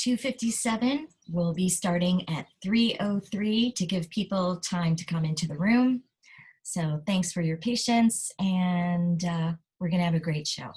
2:57. We'll be starting at 3:03 to give people time to come into the room. So thanks for your patience, and we're going to have a great show.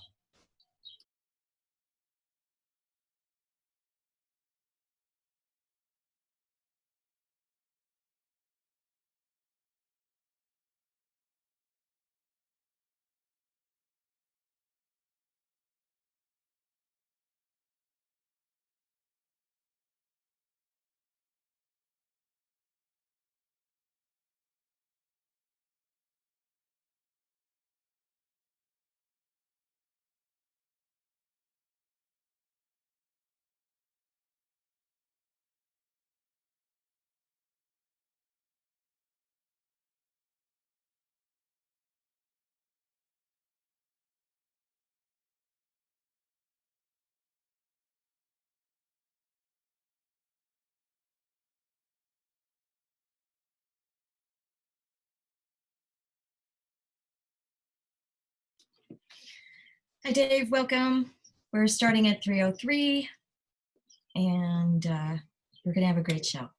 Hi, Dave. Welcome. We're starting at 3:03, and we're going to have a great show.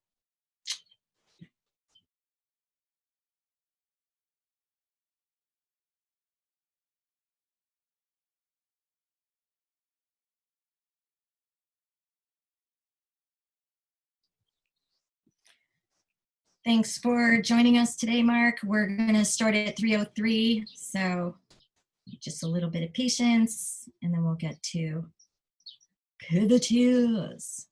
Thanks for joining us today, Mark. We're going to start at 3:03, so just a little bit of patience, and then we'll get to Pivoteers.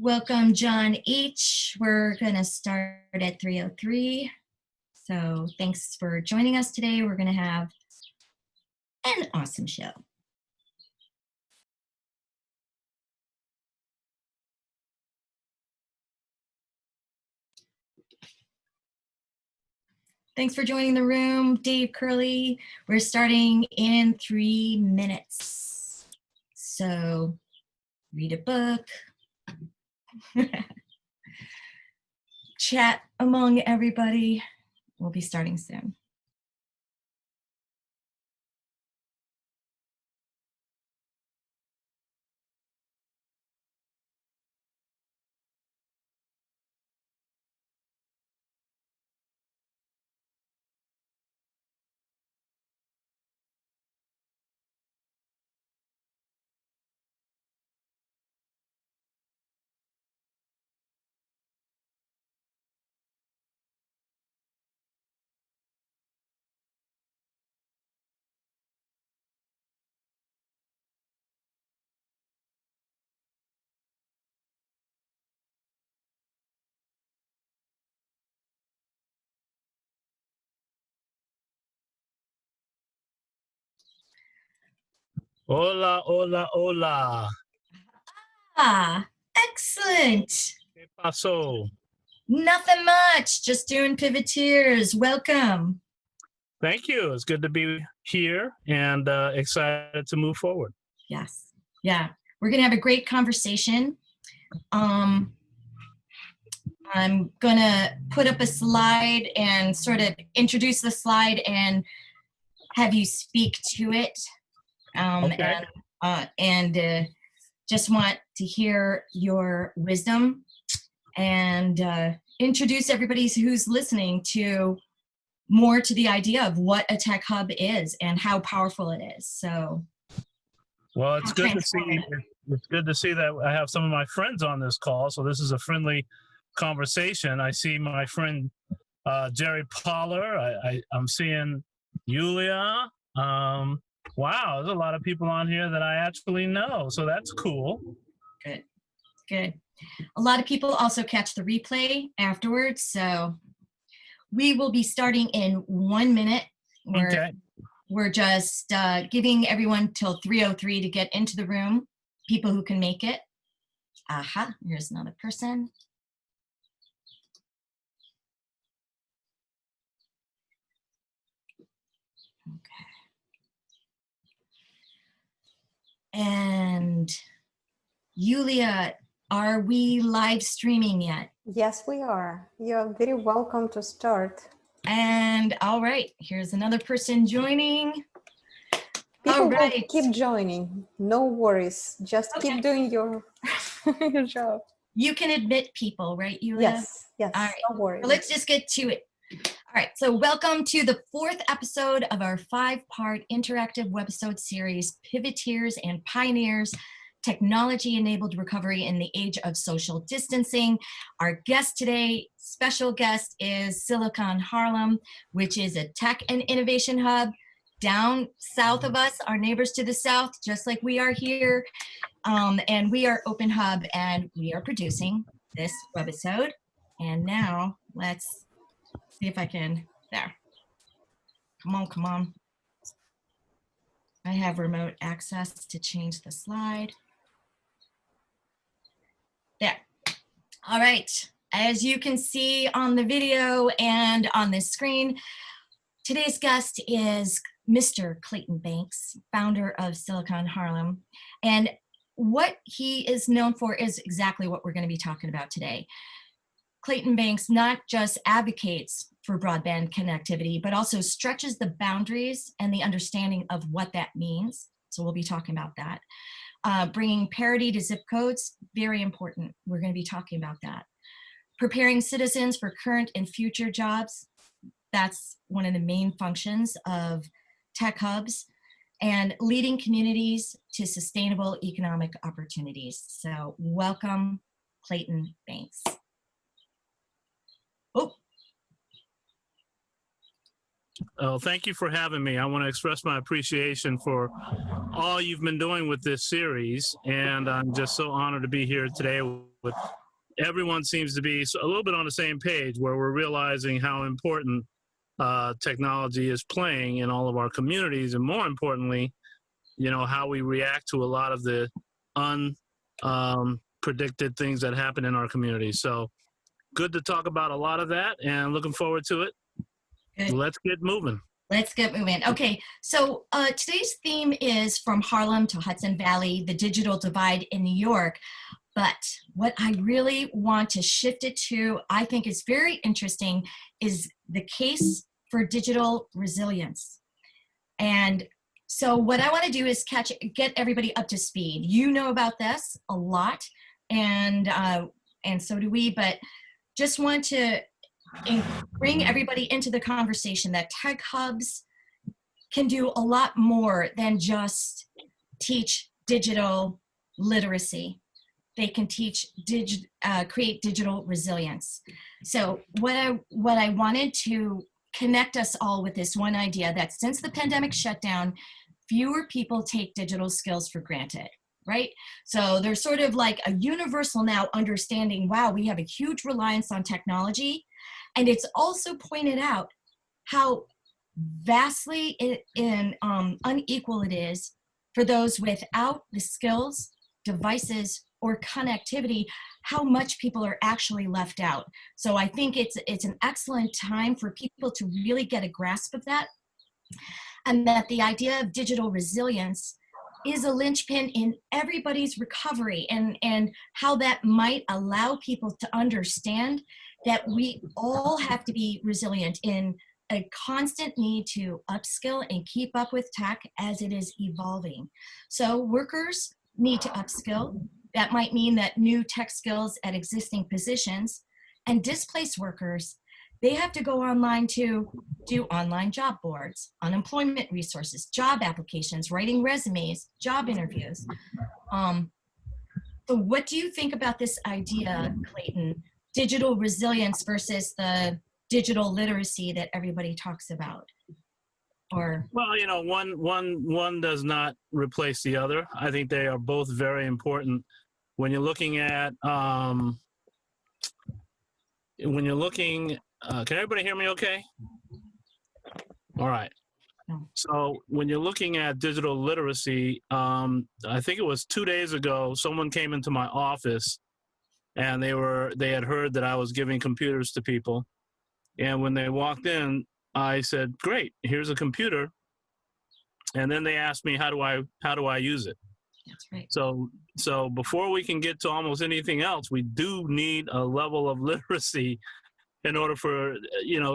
Welcome, John H. We're going to start at 3:03. So thanks for joining us today. We're going to have an awesome show. Thanks for joining the room, Dave Curley. We're starting in 3 minutes. So read a book. Chat among everybody. We'll be starting soon. Hola, hola, hola. Ah, excellent. ¿Qué pasó? Nothing much, just doing Pivoteers. Welcome. Thank you. It's good to be here and excited to move forward. Yes. Yeah. We're going to have a great conversation. I'm going to put up a slide and sort of introduce the slide and have you speak to it. Okay. And just want to hear your wisdom and introduce everybody who's listening to more to the idea of what a tech hub is and how powerful it is. So, well, it's good to see. It's good to see that I have some of my friends on this call. So this is a friendly conversation. I see my friend Jerry Poller. I'm seeing Yulia. Wow, there's a lot of people on here that I actually know. So that's cool. Good, good. A lot of people also catch the replay afterwards. So we will be starting in 1 minute. Okay. We're just giving everyone till 3:03 to get into the room, people who can make it. Aha, here's another person. Okay. And Yulia, are we live streaming yet? Yes, we are. You're very welcome to start. And all right, here's another person joining. People all right. will keep joining. No worries. Just keep doing your, your job. You can admit people, right, Yulia? Yes, yes, all right. no worries. So let's just get to it. All right, so welcome to the 4th episode of our 5-part interactive webisode series, Pivoteers and Pioneers, Technology-Enabled Recovery in the Age of Social Distancing. Our guest today, special guest, is Silicon Harlem, which is a tech and innovation hub down south of us, our neighbors to the south, just like we are here. And we are OpenHub, and we are producing this webisode. And now let's see if I can, there. Come on. I have remote access to change the slide. There. All right. As you can see on the video and on this screen, today's guest is Mr. Clayton Banks, founder of Silicon Harlem. And what he is known for is exactly what we're going to be talking about today. Clayton Banks not just advocates for broadband connectivity, but also stretches the boundaries and the understanding of what that means. So we'll be talking about that. Bringing parity to zip codes, very important. We're going to be talking about that. Preparing citizens for current and future jobs, that's one of the main functions of tech hubs. And leading communities to sustainable economic opportunities. So welcome, Clayton Banks. Oh, thank you for having me. I want to express my appreciation for all you've been doing with this series, and I'm just so honored to be here today with everyone. Seems to be a little bit on the same page, where we're realizing how important technology is playing in all of our communities, and more importantly, you know, how we react to a lot of the unpredicted things that happen in our community. So good to talk about a lot of that, and looking forward to it. Good. Let's get moving. Let's get moving. Okay, so today's theme is From Harlem to Hudson Valley, the Digital Divide in New York. But what I really want to shift it to, I think is very interesting, is the case for digital resilience. And so what I want to do is get everybody up to speed. You know about this a lot, and so do we, but just want to bring everybody into the conversation that tech hubs can do a lot more than just teach digital literacy. They can teach create digital resilience. So what I wanted to connect us all with this one idea that since the pandemic shutdown, fewer people take digital skills for granted, right? So there's sort of like a universal now understanding, wow, we have a huge reliance on technology. And it's also pointed out how vastly unequal it is for those without the skills, devices, or connectivity, how much people are actually left out. So I think it's an excellent time for people to really get a grasp of that, and that the idea of digital resilience is a linchpin in everybody's recovery, and how that might allow people to understand that we all have to be resilient in a constant need to upskill and keep up with tech as it is evolving. So workers need to upskill. That might mean that new tech skills at existing positions, and displaced workers, they have to go online to do online job boards, unemployment resources, job applications, writing resumes, job interviews. So what do you think about this idea, Clayton? Digital resilience versus the digital literacy that everybody talks about? Or well, you know, one does not replace the other. I think they are both very important. When you're looking at can everybody hear me okay? All right. No. So when you're looking at digital literacy, I think it was 2 days ago, someone came into my office and they had heard that I was giving computers to people. And when they walked in, I said, "Great, here's a computer." And then they asked me, how do I use it? That's right. So before we can get to almost anything else, we do need a level of literacy in order for,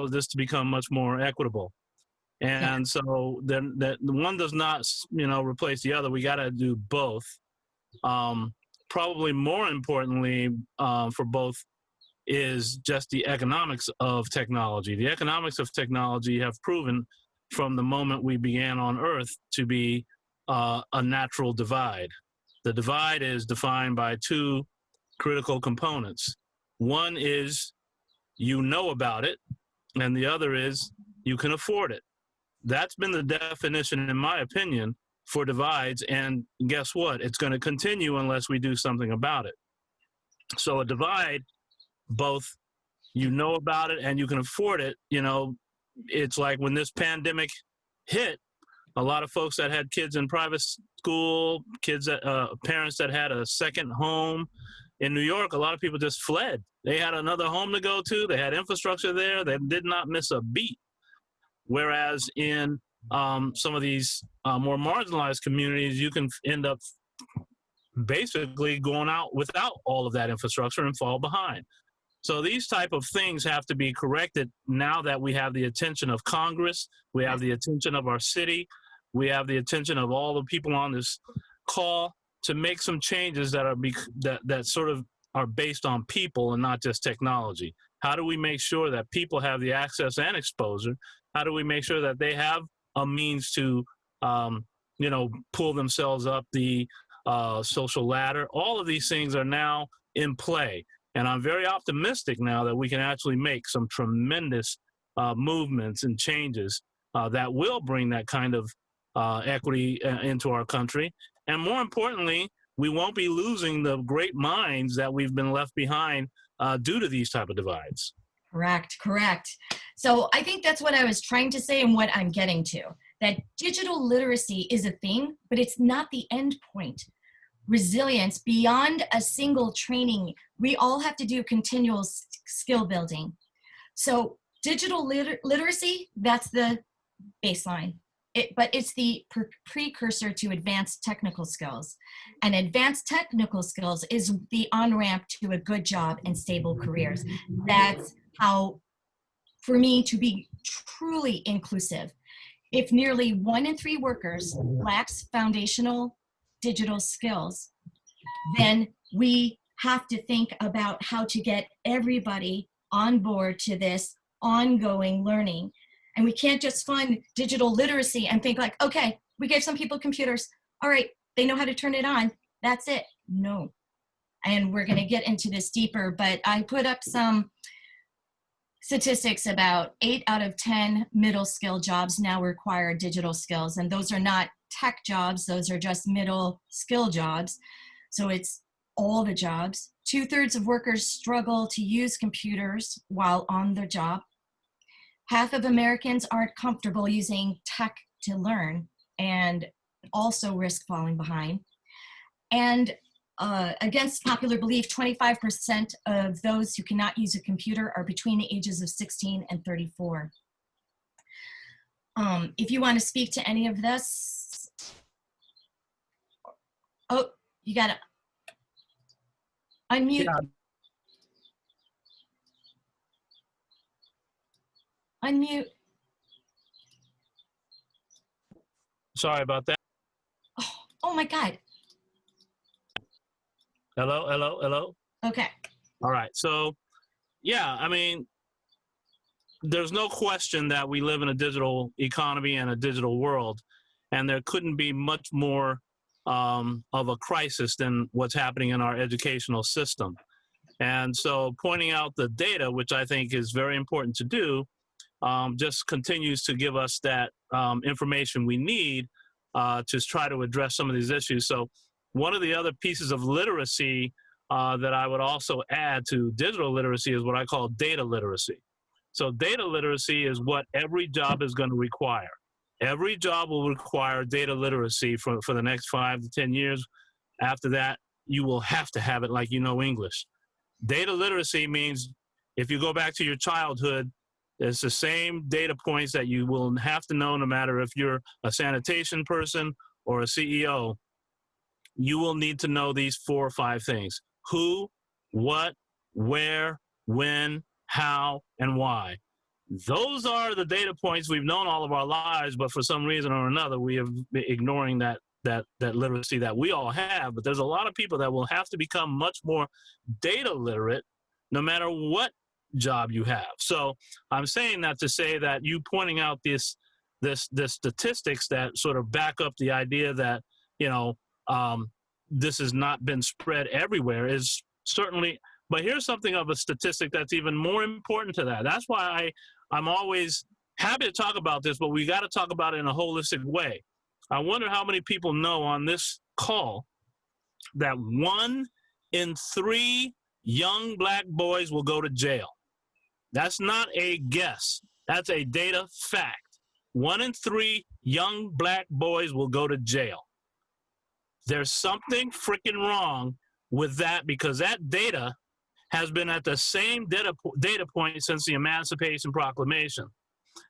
this to become much more equitable. And so then that the one does not, replace the other. We got to do both. Probably more importantly, for both is just the economics of technology. The economics of technology have proven from the moment we began on Earth to be a natural divide. The divide is defined by two critical components. One is you know about it, and the other is you can afford it. That's been the definition, in my opinion, for divides, and guess what? It's going to continue unless we do something about it. So a divide, both you know about it and you can afford it. It's like when this pandemic hit, a lot of folks that had kids in private school, parents that had a second home in New York, a lot of people just fled. They had another home to go to. They had infrastructure there. They did not miss a beat. Whereas in some of these more marginalized communities, you can end up basically going out without all of that infrastructure and fall behind. So these type of things have to be corrected now that we have the attention of Congress, we have the attention of our city, we have the attention of all the people on this call to make some changes that are that sort of are based on people and not just technology. How do we make sure that people have the access and exposure? How do we make sure that they have a means to, pull themselves up the social ladder? All of these things are now in play. And I'm very optimistic now that we can actually make some tremendous movements and changes that will bring that kind of equity into our country. And more importantly, we won't be losing the great minds that we've been left behind due to these type of divides. Correct. So I think that's what I was trying to say and what I'm getting to, that digital literacy is a thing, but it's not the end point. Resilience beyond a single training, we all have to do continual skill building. So digital literacy, that's the baseline. But it's the precursor to advanced technical skills. And advanced technical skills is the on-ramp to a good job and stable careers. That's how, for me, to be truly inclusive. If nearly 1 in 3 workers lacks foundational digital skills, then we have to think about how to get everybody on board to this ongoing learning. And we can't just fund digital literacy and think like, okay, we gave some people computers. All right, they know how to turn it on. That's it. No. And we're going to get into this deeper, but I put up some statistics about 8 out of 10 middle skill jobs now require digital skills. And those are not tech jobs. Those are just middle skill jobs. So it's all the jobs. 2/3 of workers struggle to use computers while on the job. Half of Americans aren't comfortable using tech to learn and also risk falling behind. And against popular belief, 25% of those who cannot use a computer are between the ages of 16 and 34. If you want to speak to any of this, oh, you got to unmute. Yeah. Unmute. Sorry about that. Oh my God. Hello. Okay. All right. So, yeah, I mean, there's no question that we live in a digital economy and a digital world, and there couldn't be much more of a crisis than what's happening in our educational system. And so pointing out the data, which I think is very important to do, just continues to give us that information we need to try to address some of these issues. So one of the other pieces of literacy that I would also add to digital literacy is what I call data literacy. So data literacy is what every job is going to require. Every job will require data literacy for the next 5 to 10 years. After that, you will have to have it like you know English. Data literacy means if you go back to your childhood, it's the same data points that you will have to know no matter if you're a sanitation person or a CEO. You will need to know these 4 or 5 things: who, what, where, when, how, and why. Those are the data points we've known all of our lives, but for some reason or another, we have been ignoring that literacy that we all have. But there's a lot of people that will have to become much more data literate no matter what job you have. So I'm saying that to say that you pointing out this statistics that sort of back up the idea that, you know, this has not been spread everywhere is certainly, but here's something of a statistic that's even more important to that. That's why I'm always happy to talk about this, but we got to talk about it in a holistic way. I wonder how many people know on this call that 1 in 3 young black boys will go to jail. That's not a guess. That's a data fact. 1 in 3 young black boys will go to jail. There's something freaking wrong with that, because that data has been at the same data point since the Emancipation Proclamation.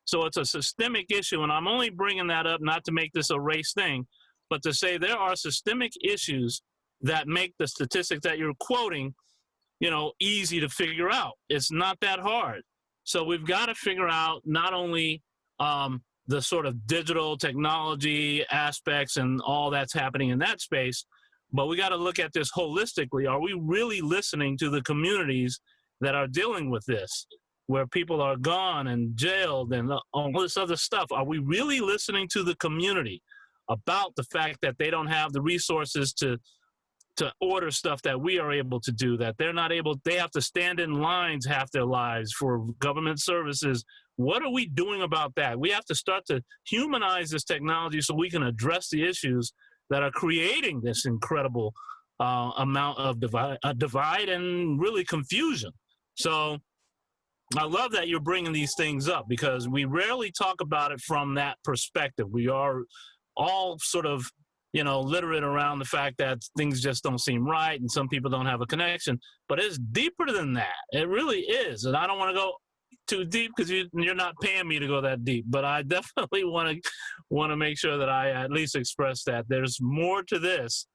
So it's a systemic issue, and I'm only bringing that up not to make this a race thing, but to say there are systemic issues that make the statistics that you're quoting, you know, easy to figure out. It's not that hard. So we've got to figure out not only the sort of digital technology aspects and all that's happening in that space, but we got to look at this holistically. Are we really listening to the communities that are dealing with this, where people are gone and jailed and all this other stuff? Are we really listening to the community about the fact that they don't have the resources to order stuff that we are able to do, that they're not able, they have to stand in lines half their lives for government services? What are we doing about that? We have to start to humanize this technology so we can address the issues that are creating this incredible amount of divide and really confusion. So I love that you're bringing these things up, because we rarely talk about it from that perspective. We are all sort of, you know, literate around the fact that things just don't seem right and some people don't have a connection, but it's deeper than that. It really is. And I don't want to go too deep because you're not paying me to go that deep, but I definitely want to make sure that I at least express that there's more to this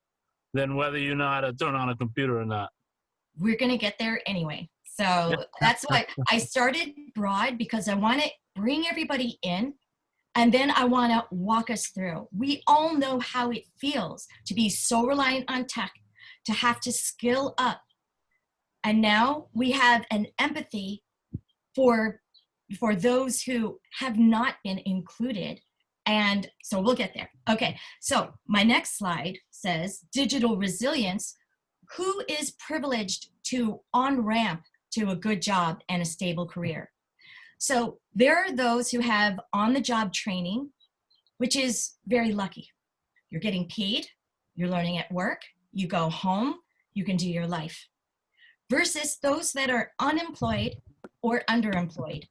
than whether you know how to turn on a computer or not. We're going to get there anyway. So that's why I started broad, because I want to bring everybody in, and then I want to walk us through. We all know how it feels to be so reliant on tech, to have to skill up. And now we have an empathy for those who have not been included. And so we'll get there. Okay, so my next slide says digital resilience. Who is privileged to on-ramp to a good job and a stable career? So there are those who have on-the-job training, which is very lucky. You're getting paid, you're learning at work, you go home, you can do your life. Versus those that are unemployed or underemployed.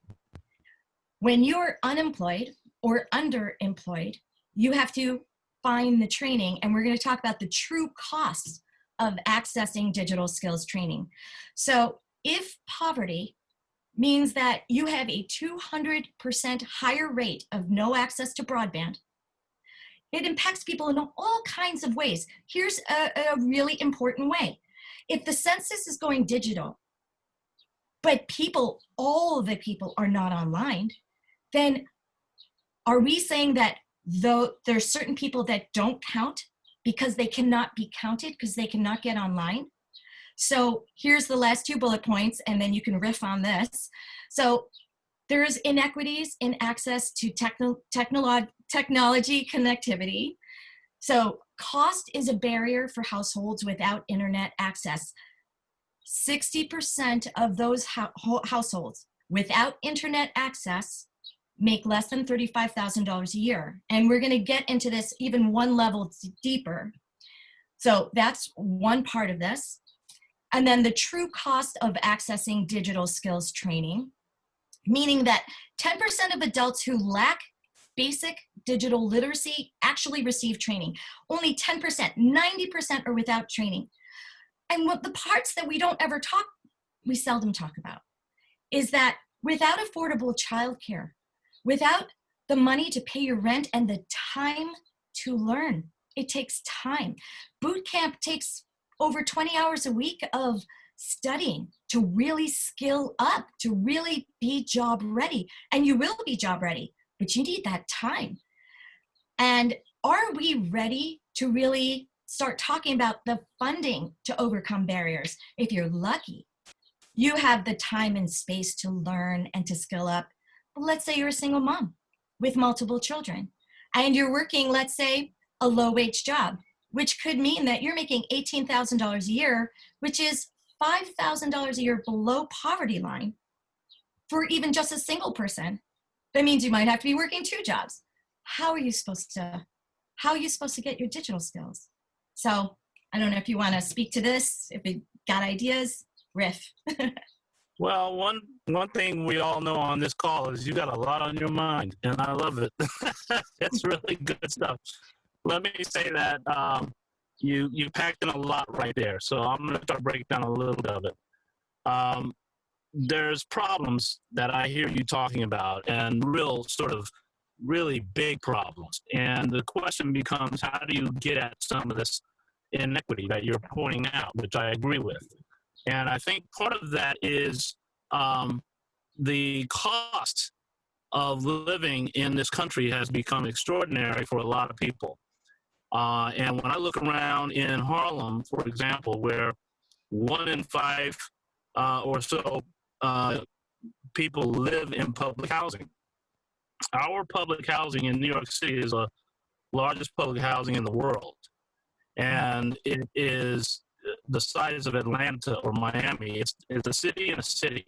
When you're unemployed or underemployed, you have to find the training, and we're going to talk about the true costs of accessing digital skills training. So if poverty means that you have a 200% higher rate of no access to broadband, it impacts people in all kinds of ways. Here's a really important way. If the census is going digital, but all the people are not online, then are we saying that though there's certain people that don't count because they cannot be counted because they cannot get online? So here's the last 2 bullet points, and then you can riff on this. So there's inequities in access to technology connectivity. So cost is a barrier for households without internet access. 60% of those households without internet access make less than $35,000 a year. And we're going to get into this even one level deeper. So that's one part of this. And then the true cost of accessing digital skills training, meaning that 10% of adults who lack basic digital literacy actually receive training. Only 10%, 90% are without training. And what the parts that we seldom talk about, is that without affordable childcare, without the money to pay your rent and the time to learn, it takes time. Boot camp takes over 20 hours a week of studying to really skill up, to really be job ready. And you will be job ready, but you need that time. And are we ready to really start talking about the funding to overcome barriers? If you're lucky, you have the time and space to learn and to skill up. But let's say you're a single mom with multiple children and you're working, let's say, a low-wage job, which could mean that you're making $18,000 a year, which is $5,000 a year below poverty line for even just a single person. That means you might have to be working 2 jobs. How are you supposed to get your digital skills? So I don't know if you want to speak to this, if you got ideas, riff. Well, one thing we all know on this call is you got a lot on your mind, and I love it. It's really good stuff. Let me say that you packed in a lot right there, so I'm going to start breaking down a little bit of it. There's problems that I hear you talking about, and really big problems. And the question becomes, how do you get at some of this inequity that you're pointing out, which I agree with? And I think part of that is the cost of living in this country has become extraordinary for a lot of people. And when I look around in Harlem, for example, where 1 in 5 or so people live in public housing, our public housing in New York City is the largest public housing in the world. And it is the size of Atlanta or Miami. It's a city in a city.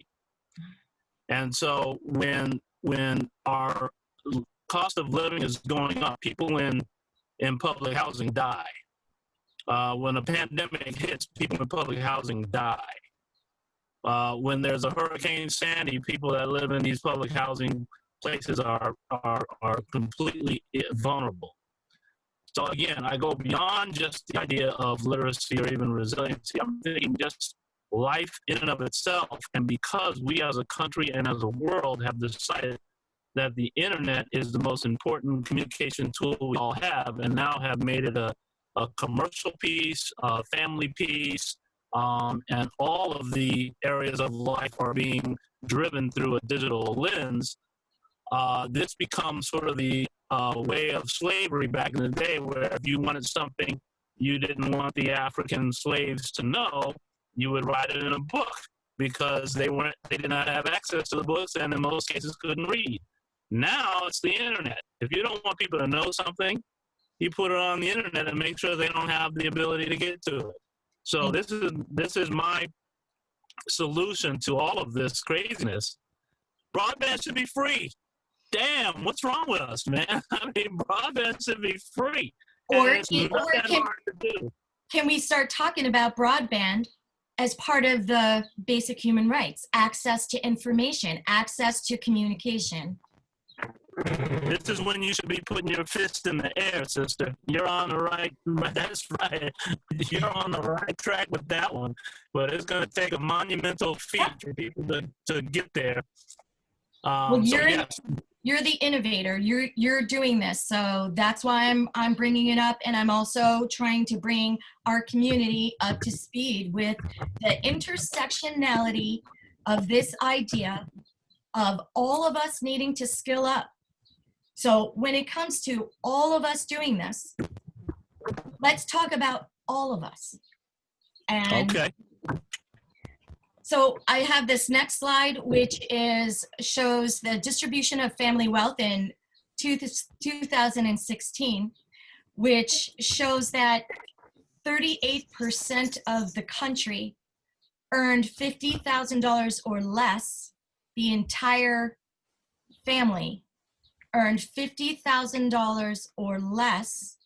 And so when our cost of living is going up, people in public housing die. When a pandemic hits, people in public housing die. When there's a Hurricane Sandy, people that live in these public housing places are completely vulnerable. So again, I go beyond just the idea of literacy or even resiliency. I'm thinking just life in and of itself. And because we as a country and as a world have decided that the internet is the most important communication tool we all have, and now have made it a commercial piece, a family piece, and all of the areas of life are being driven through a digital lens, this becomes sort of the way of slavery back in the day, where if you wanted something you didn't want the African slaves to know, you would write it in a book, because they did not have access to the books, and in most cases couldn't read. Now it's the internet. If you don't want people to know something, you put it on the internet and make sure they don't have the ability to get to it. So this is my solution to all of this craziness. Broadband should be free. Damn, what's wrong with us, man? I mean, broadband should be free. Can we start talking about broadband as part of the basic human rights? Access to information, access to communication. This is when you should be putting your fist in the air, sister. You're on the right, that's right. You're on the right track with that one. But it's going to take a monumental feat for people to get there. Well, you're the innovator. You're doing this, so that's why I'm bringing it up, and I'm also trying to bring our community up to speed with the intersectionality of this idea of all of us needing to skill up. So when it comes to all of us doing this, let's talk about all of us. And okay. So I have this next slide, which shows the distribution of family wealth in 2016, which shows that 38% of the country earned $50,000 or less. The entire family earned $50,000 or less,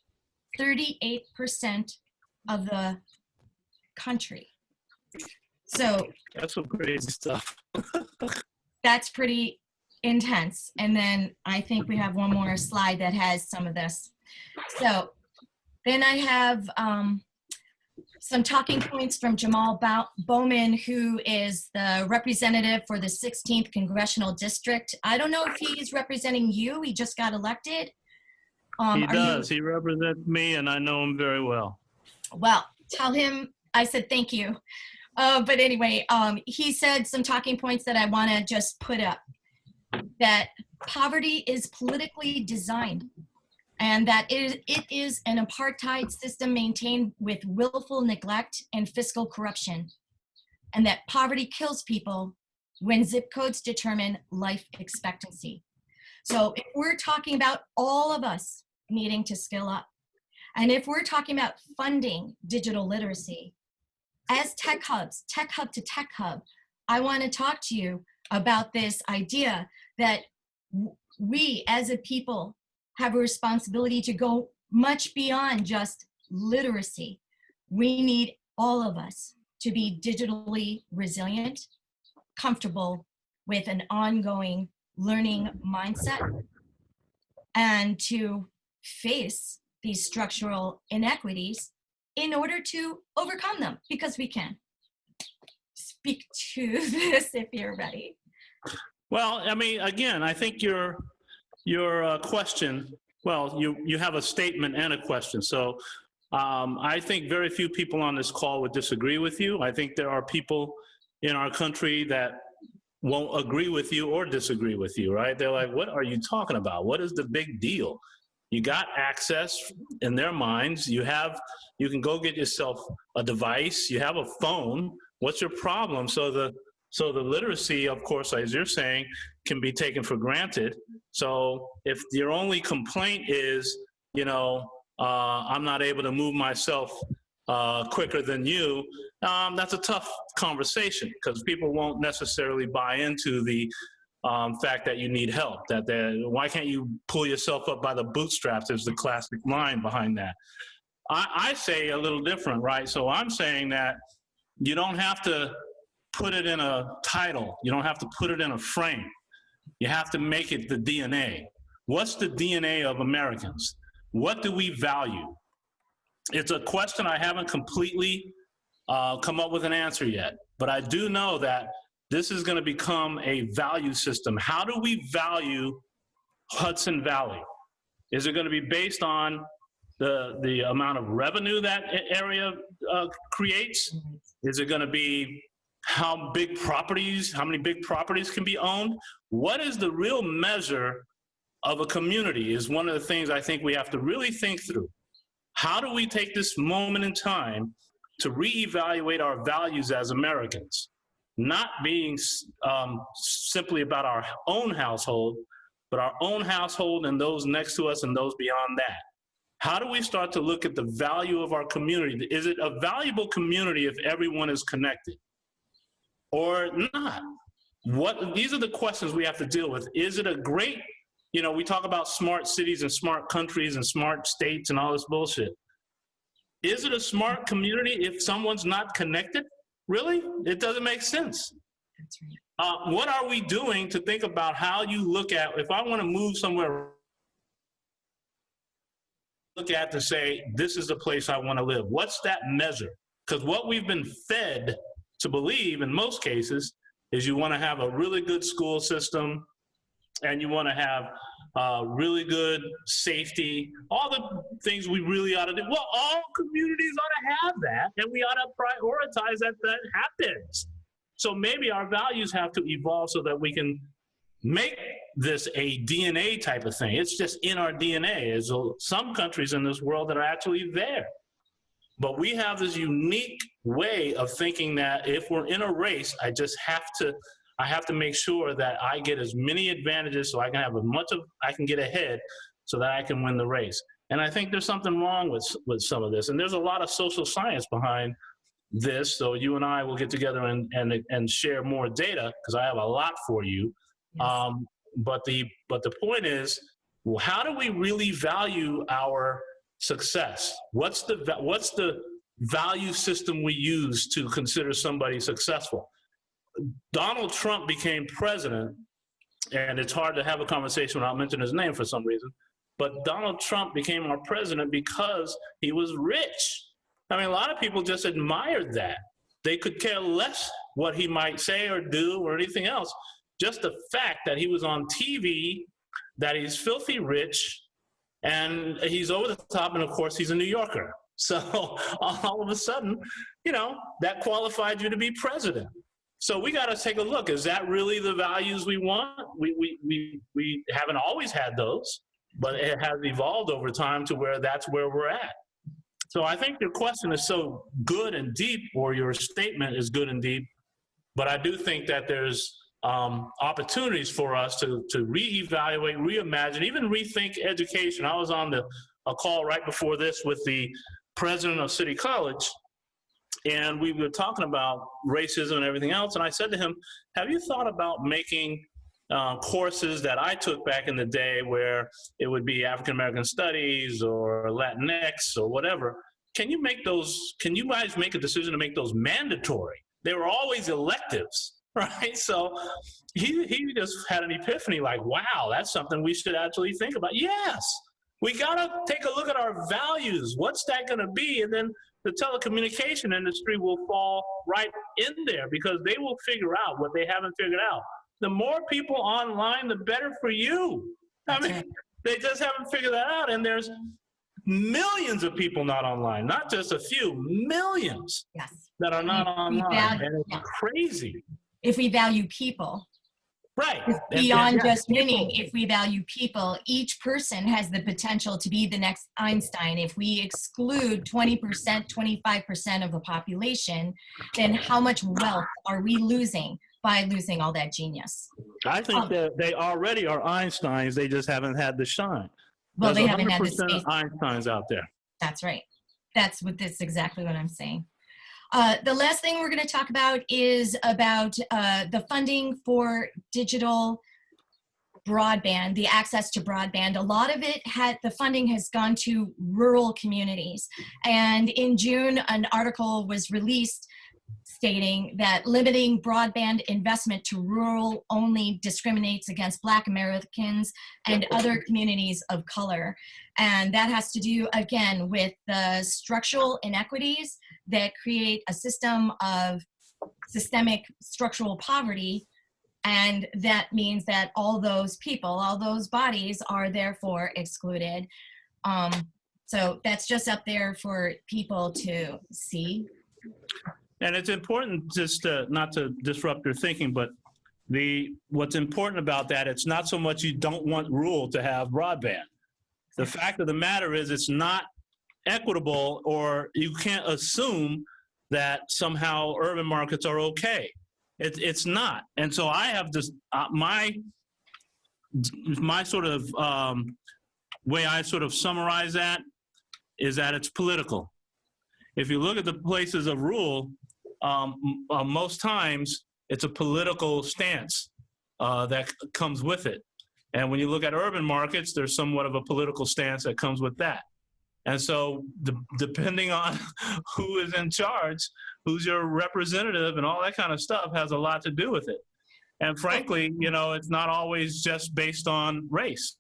38% of the country. So that's some crazy stuff. That's pretty intense. And then I think we have one more slide that has some of this. So then I have some talking points from Jamal Bowman, who is the representative for the 16th Congressional District. I don't know if he's representing you. He just got elected. He does. He represents me, and I know him very well. Well, tell him I said thank you. But anyway, he said some talking points that I want to just put up. That poverty is politically designed, and that it is an apartheid system maintained with willful neglect and fiscal corruption, and that poverty kills people when zip codes determine life expectancy. So if we're talking about all of us needing to skill up, and if we're talking about funding digital literacy, as tech hubs, tech hub to tech hub, I want to talk to you about this idea that we as a people have a responsibility to go much beyond just literacy. We need all of us to be digitally resilient, comfortable with an ongoing learning mindset, and to face these structural inequities in order to overcome them, because we can. Speak to this if you're ready. Well, I mean, again, I think your question, well, you have a statement and a question. So I think very few people on this call would disagree with you. I think there are people in our country that won't agree with you or disagree with you, right? They're like, what are you talking about? What is the big deal? You got access in their minds. You can go get yourself a device. You have a phone. What's your problem? So the literacy, of course, as you're saying, can be taken for granted. So if your only complaint is, I'm not able to move myself quicker than you, that's a tough conversation, because people won't necessarily buy into the fact that you need help. Why can't you pull yourself up by the bootstraps is the classic line behind that. I say a little different, right? So I'm saying that you don't have to put it in a title. You don't have to put it in a frame. You have to make it the DNA. What's the DNA of Americans? What do we value? It's a question I haven't completely come up with an answer yet, but I do know that this is going to become a value system. How do we value Hudson Valley? Is it going to be based on the amount of revenue that area creates? Is it going to be how many big properties can be owned? What is the real measure of a community is one of the things I think we have to really think through. How do we take this moment in time to reevaluate our values as Americans? Not being simply about our own household, but our own household and those next to us and those beyond that. How do we start to look at the value of our community? Is it a valuable community if everyone is connected or not? These are the questions we have to deal with. Is it a great, we talk about smart cities and smart countries and smart states and all this bullshit. Is it a smart community if someone's not connected? Really? It doesn't make sense. That's right. What are we doing to think about how you look at, if I want to move somewhere, look at to say, this is the place I want to live. What's that measure? Because what we've been fed to believe in most cases is you want to have a really good school system and you want to have really good safety, all the things we really ought to do. Well, all communities ought to have that, and we ought to prioritize that happens. So maybe our values have to evolve so that we can make this a DNA type of thing. It's just in our DNA. There's some countries in this world that are actually there. But we have this unique way of thinking that if we're in a race, I have to make sure that I get as many advantages so I can have I can get ahead so that I can win the race. And I think there's something wrong with some of this. And there's a lot of social science behind this. So you and I will get together and share more data, because I have a lot for you. Yes. But the point is, well, how do we really value our success? What's the value system we use to consider somebody successful? Donald Trump became president, and it's hard to have a conversation without mentioning his name for some reason. But Donald Trump became our president because he was rich. I mean, a lot of people just admired that. They could care less what he might say or do or anything else. Just the fact that he was on TV, that he's filthy rich, and he's over the top, and of course, he's a New Yorker. So all of a sudden, you know, that qualified you to be president. So we got to take a look. Is that really the values we want? We haven't always had those, but it has evolved over time to where that's where we're at. So I think your question is so good and deep, or your statement is good and deep, but I do think that there's opportunities for us to reevaluate, reimagine, even rethink education. I was on a call right before this with the president of City College, and we were talking about racism and everything else, and I said to him, have you thought about making courses that I took back in the day where it would be African American Studies or Latinx or whatever? Can you guys make a decision to make those mandatory? They were always electives, right? So he just had an epiphany, like, wow, that's something we should actually think about. Yes, we gotta take a look at our values. What's that gonna be? And then the telecommunication industry will fall right in there, because they will figure out what they haven't figured out. The more people online, the better for you. I mean, they just haven't figured that out. And there's millions of people not online, not just a few, millions that are not online. And it's crazy. If we value people. Right. Beyond just winning, if we value people, each person has the potential to be the next Einstein. If we exclude 20%, 25% of the population, then how much wealth are we losing by losing all that genius? I think that they already are Einsteins. They just haven't had the shine. Well, There's they haven't had the space. Einsteins out there. That's right. That's exactly what I'm saying. The last thing we're going to talk about is about the funding for digital broadband, the access to broadband. A lot of it the funding has gone to rural communities. And in June, an article was released stating that limiting broadband investment to rural only discriminates against Black Americans and other communities of color. And that has to do, again, with the structural inequities that create a system of systemic structural poverty. And that means that all those people, all those bodies are therefore excluded. So that's just up there for people to see. And it's important, just not to disrupt your thinking, but what's important about that, it's not so much you don't want rural to have broadband. The fact of the matter is it's not equitable, or you can't assume that somehow urban markets are okay. It's not. And so I have this, my sort of way I sort of summarize that is that it's political. If you look at the places of rural, most times it's a political stance that comes with it. And when you look at urban markets, there's somewhat of a political stance that comes with that. And so depending on who is in charge, who's your representative and all that kind of stuff has a lot to do with it. And frankly, you know, it's not always just based on race.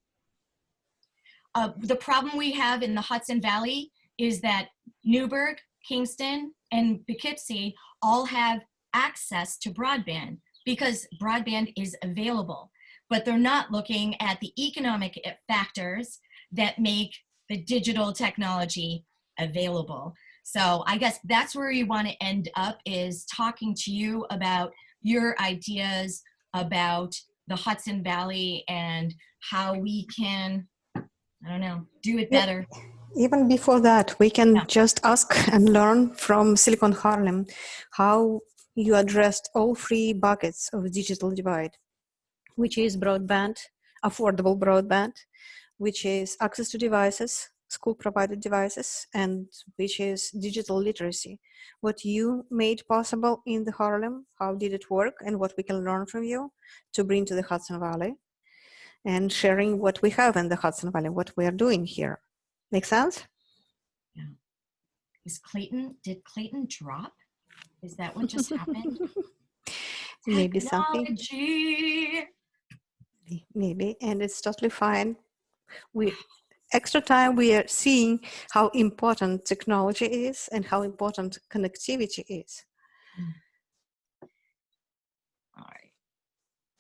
The problem we have in the Hudson Valley is that Newburgh, Kingston, and Poughkeepsie all have access to broadband because broadband is available, but they're not looking at the economic factors that make the digital technology available. So I guess that's where you want to end up, is talking to you about your ideas about the Hudson Valley and how we can, I don't know, do it better. Even before that, we can just ask and learn from Silicon Harlem how you addressed all three buckets of digital divide, which is broadband, affordable broadband, which is access to devices, school-provided devices, and which is digital literacy. What you made possible in the Harlem, how did it work, and what we can learn from you to bring to the Hudson Valley, and sharing what we have in the Hudson Valley, what we are doing here. Make sense? Yeah. Did Clayton drop? Is that what just happened? Maybe something. maybe, and it's totally fine. Extra time we are seeing how important technology is and how important connectivity is. All right.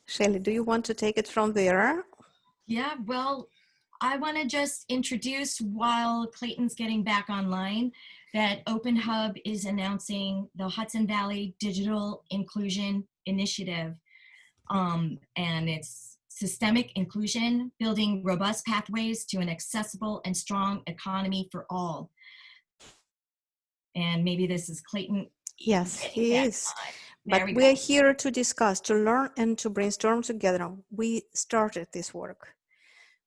Shelly, do you want to take it from there? Yeah, well, I want to just introduce, while Clayton's getting back online, that OpenHub is announcing the Hudson Valley Digital Inclusion Initiative. And it's systemic inclusion, building robust pathways to an accessible and strong economy for all. And maybe this is Clayton. Yes, he is. But we are here to discuss, to learn, and to brainstorm together. We started this work,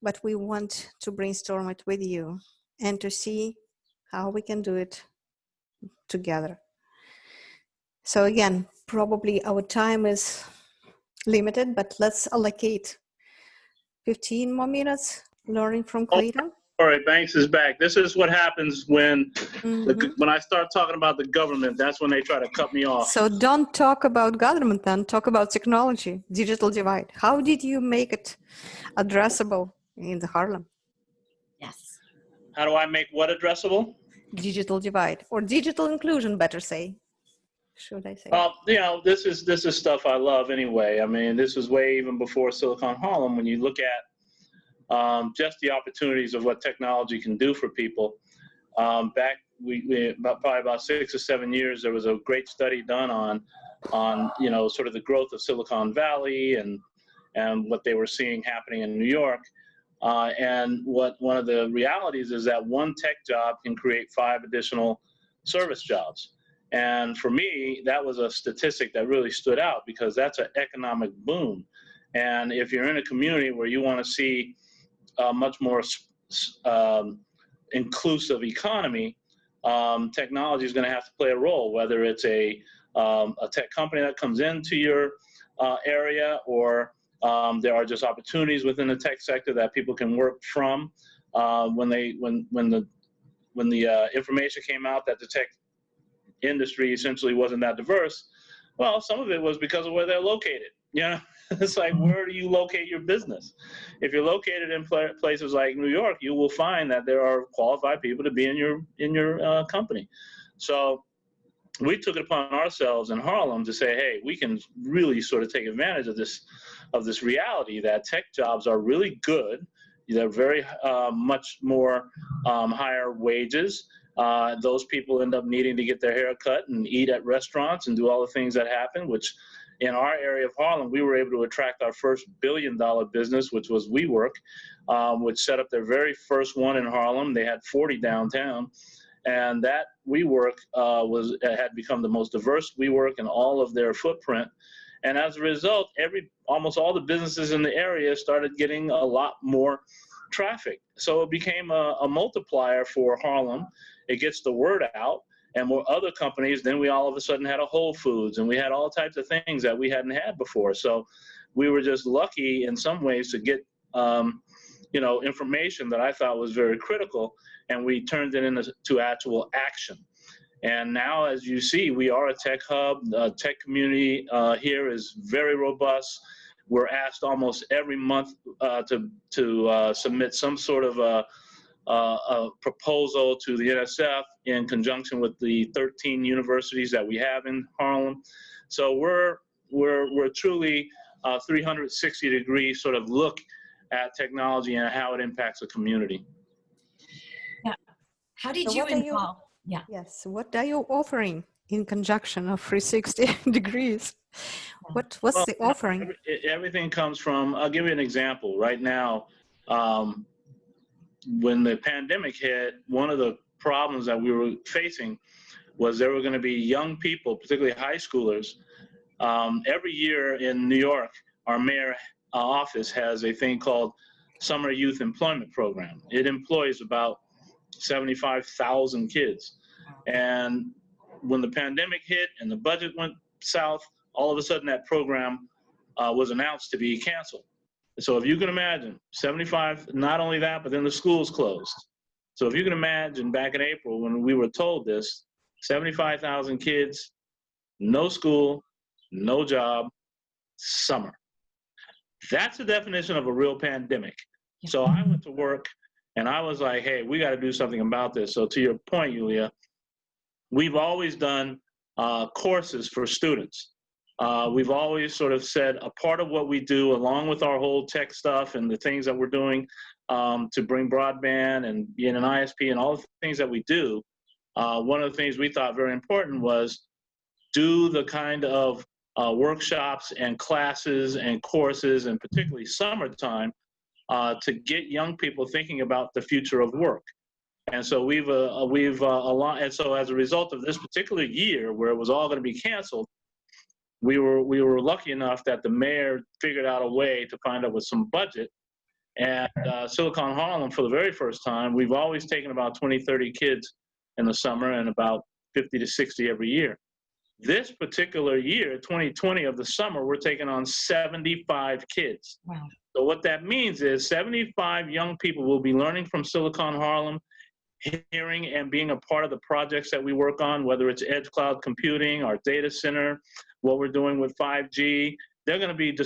but we want to brainstorm it with you and to see how we can do it together. So again, probably our time is limited, but let's allocate 15 more minutes learning from Clayton. All right, Banks is back. This is what happens when when I start talking about the government, that's when they try to cut me off. So don't talk about government then, talk about technology, digital divide. How did you make it addressable in the Harlem? Yes. How do I make what addressable? Digital divide, or digital inclusion, better say. Should I say? You know, this is stuff I love anyway. I mean, this was way even before Silicon Harlem. When you look at just the opportunities of what technology can do for people. Back probably about 6 or 7 years, there was a great study done on you know, sort of the growth of Silicon Valley and what they were seeing happening in New York. And one of the realities is that one tech job can create 5 additional service jobs. And for me, that was a statistic that really stood out because that's an economic boom. And if you're in a community where you want to see a much more inclusive economy, technology is going to have to play a role, whether it's a tech company that comes into your area, or there are just opportunities within the tech sector that people can work from. When the information came out that the tech industry essentially wasn't that diverse, well, some of it was because of where they're located. You know, it's like, where do you locate your business? If you're located in places like New York, you will find that there are qualified people to be in your company. So we took it upon ourselves in Harlem to say, hey, we can really sort of take advantage of this reality that tech jobs are really good. They're very much more higher wages. Those people end up needing to get their hair cut and eat at restaurants and do all the things that happen, which in our area of Harlem, we were able to attract our first $1 billion business, which was WeWork, which set up their very first one in Harlem. They had 40 downtown. And that WeWork had become the most diverse WeWork in all of their footprint. And as a result, almost all the businesses in the area started getting a lot more traffic. So it became a multiplier for Harlem. It gets the word out, and more other companies. Then we all of a sudden had a Whole Foods, and we had all types of things that we hadn't had before. So we were just lucky in some ways to get you know, information that I thought was very critical, and we turned it into actual action. And now, as you see, we are a tech hub. The tech community here is very robust. We're asked almost every month to submit some sort of a proposal to the NSF in conjunction with the 13 universities that we have in Harlem. So we're truly 360-degree sort of look at technology and how it impacts the community. Yeah. How did you involve? Yeah. Yes. What are you offering in conjunction of 360 degrees? What's the offering? Everything comes from, I'll give you an example. Right now, when the pandemic hit, one of the problems that we were facing was there were going to be young people, particularly high schoolers. Every year in New York, our mayor office has a thing called Summer Youth Employment Program. It employs about 75,000 kids. And when the pandemic hit and the budget went south, all of a sudden that program was announced to be canceled. So if you can imagine, 75, not only that, but then the schools closed. So if you can imagine back in April when we were told this, 75,000 kids, no school, no job, summer. That's the definition of a real pandemic. So I went to work and I was like, hey, we got to do something about this. So to your point, Yulia, we've always done courses for students. We've always sort of said a part of what we do, along with our whole tech stuff and the things that we're doing to bring broadband and being an ISP and all the things that we do, one of the things we thought very important was do the kind of workshops and classes and courses, and particularly summertime, to get young people thinking about the future of work. And so we've aligned. And so as a result of this particular year, where it was all going to be canceled, we were lucky enough that the mayor figured out a way to find out with some budget. And Silicon Harlem, for the very first time, we've always taken about 20, 30 kids in the summer and about 50 to 60 every year. This particular year, 2020 of the summer, we're taking on 75 kids. Wow. So what that means is 75 young people will be learning from Silicon Harlem, hearing and being a part of the projects that we work on, whether it's edge cloud computing, our data center, what we're doing with 5G. They're going to be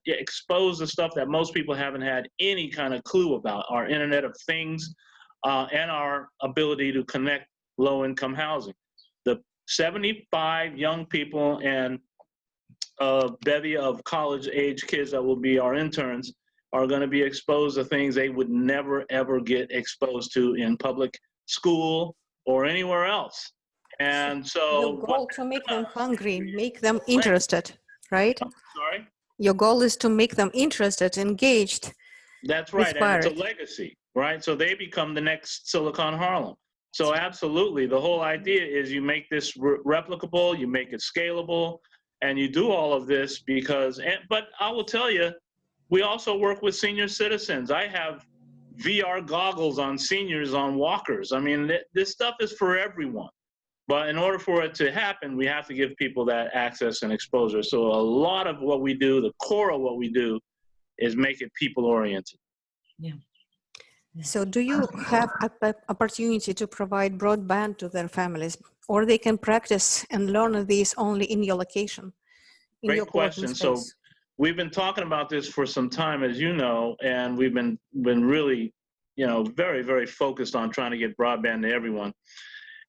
exposed to stuff that most people haven't had any kind of clue about, our Internet of Things, and our ability to connect low-income housing. The 75 young people and a bevy of college-age kids that will be our interns are going to be exposed to things they would never, ever get exposed to in public school or anywhere else. And so your goal to make them hungry, make them interested, right? Sorry? Your goal is to make them interested, engaged. That's right, inspired. and it's a legacy, right? So they become the next Silicon Harlem. So absolutely, the whole idea is you make this replicable, you make it scalable, and you do all of this because, but I will tell you, we also work with senior citizens. I have VR goggles on seniors on walkers. I mean, this stuff is for everyone. But in order for it to happen, we have to give people that access and exposure. So a lot of what we do, the core of what we do, is make it people-oriented. Yeah. So do you have an opportunity to provide broadband to their families, or they can practice and learn this only in your location? Great question. So we've been talking about this for some time, as you know, and we've been really, very, very focused on trying to get broadband to everyone.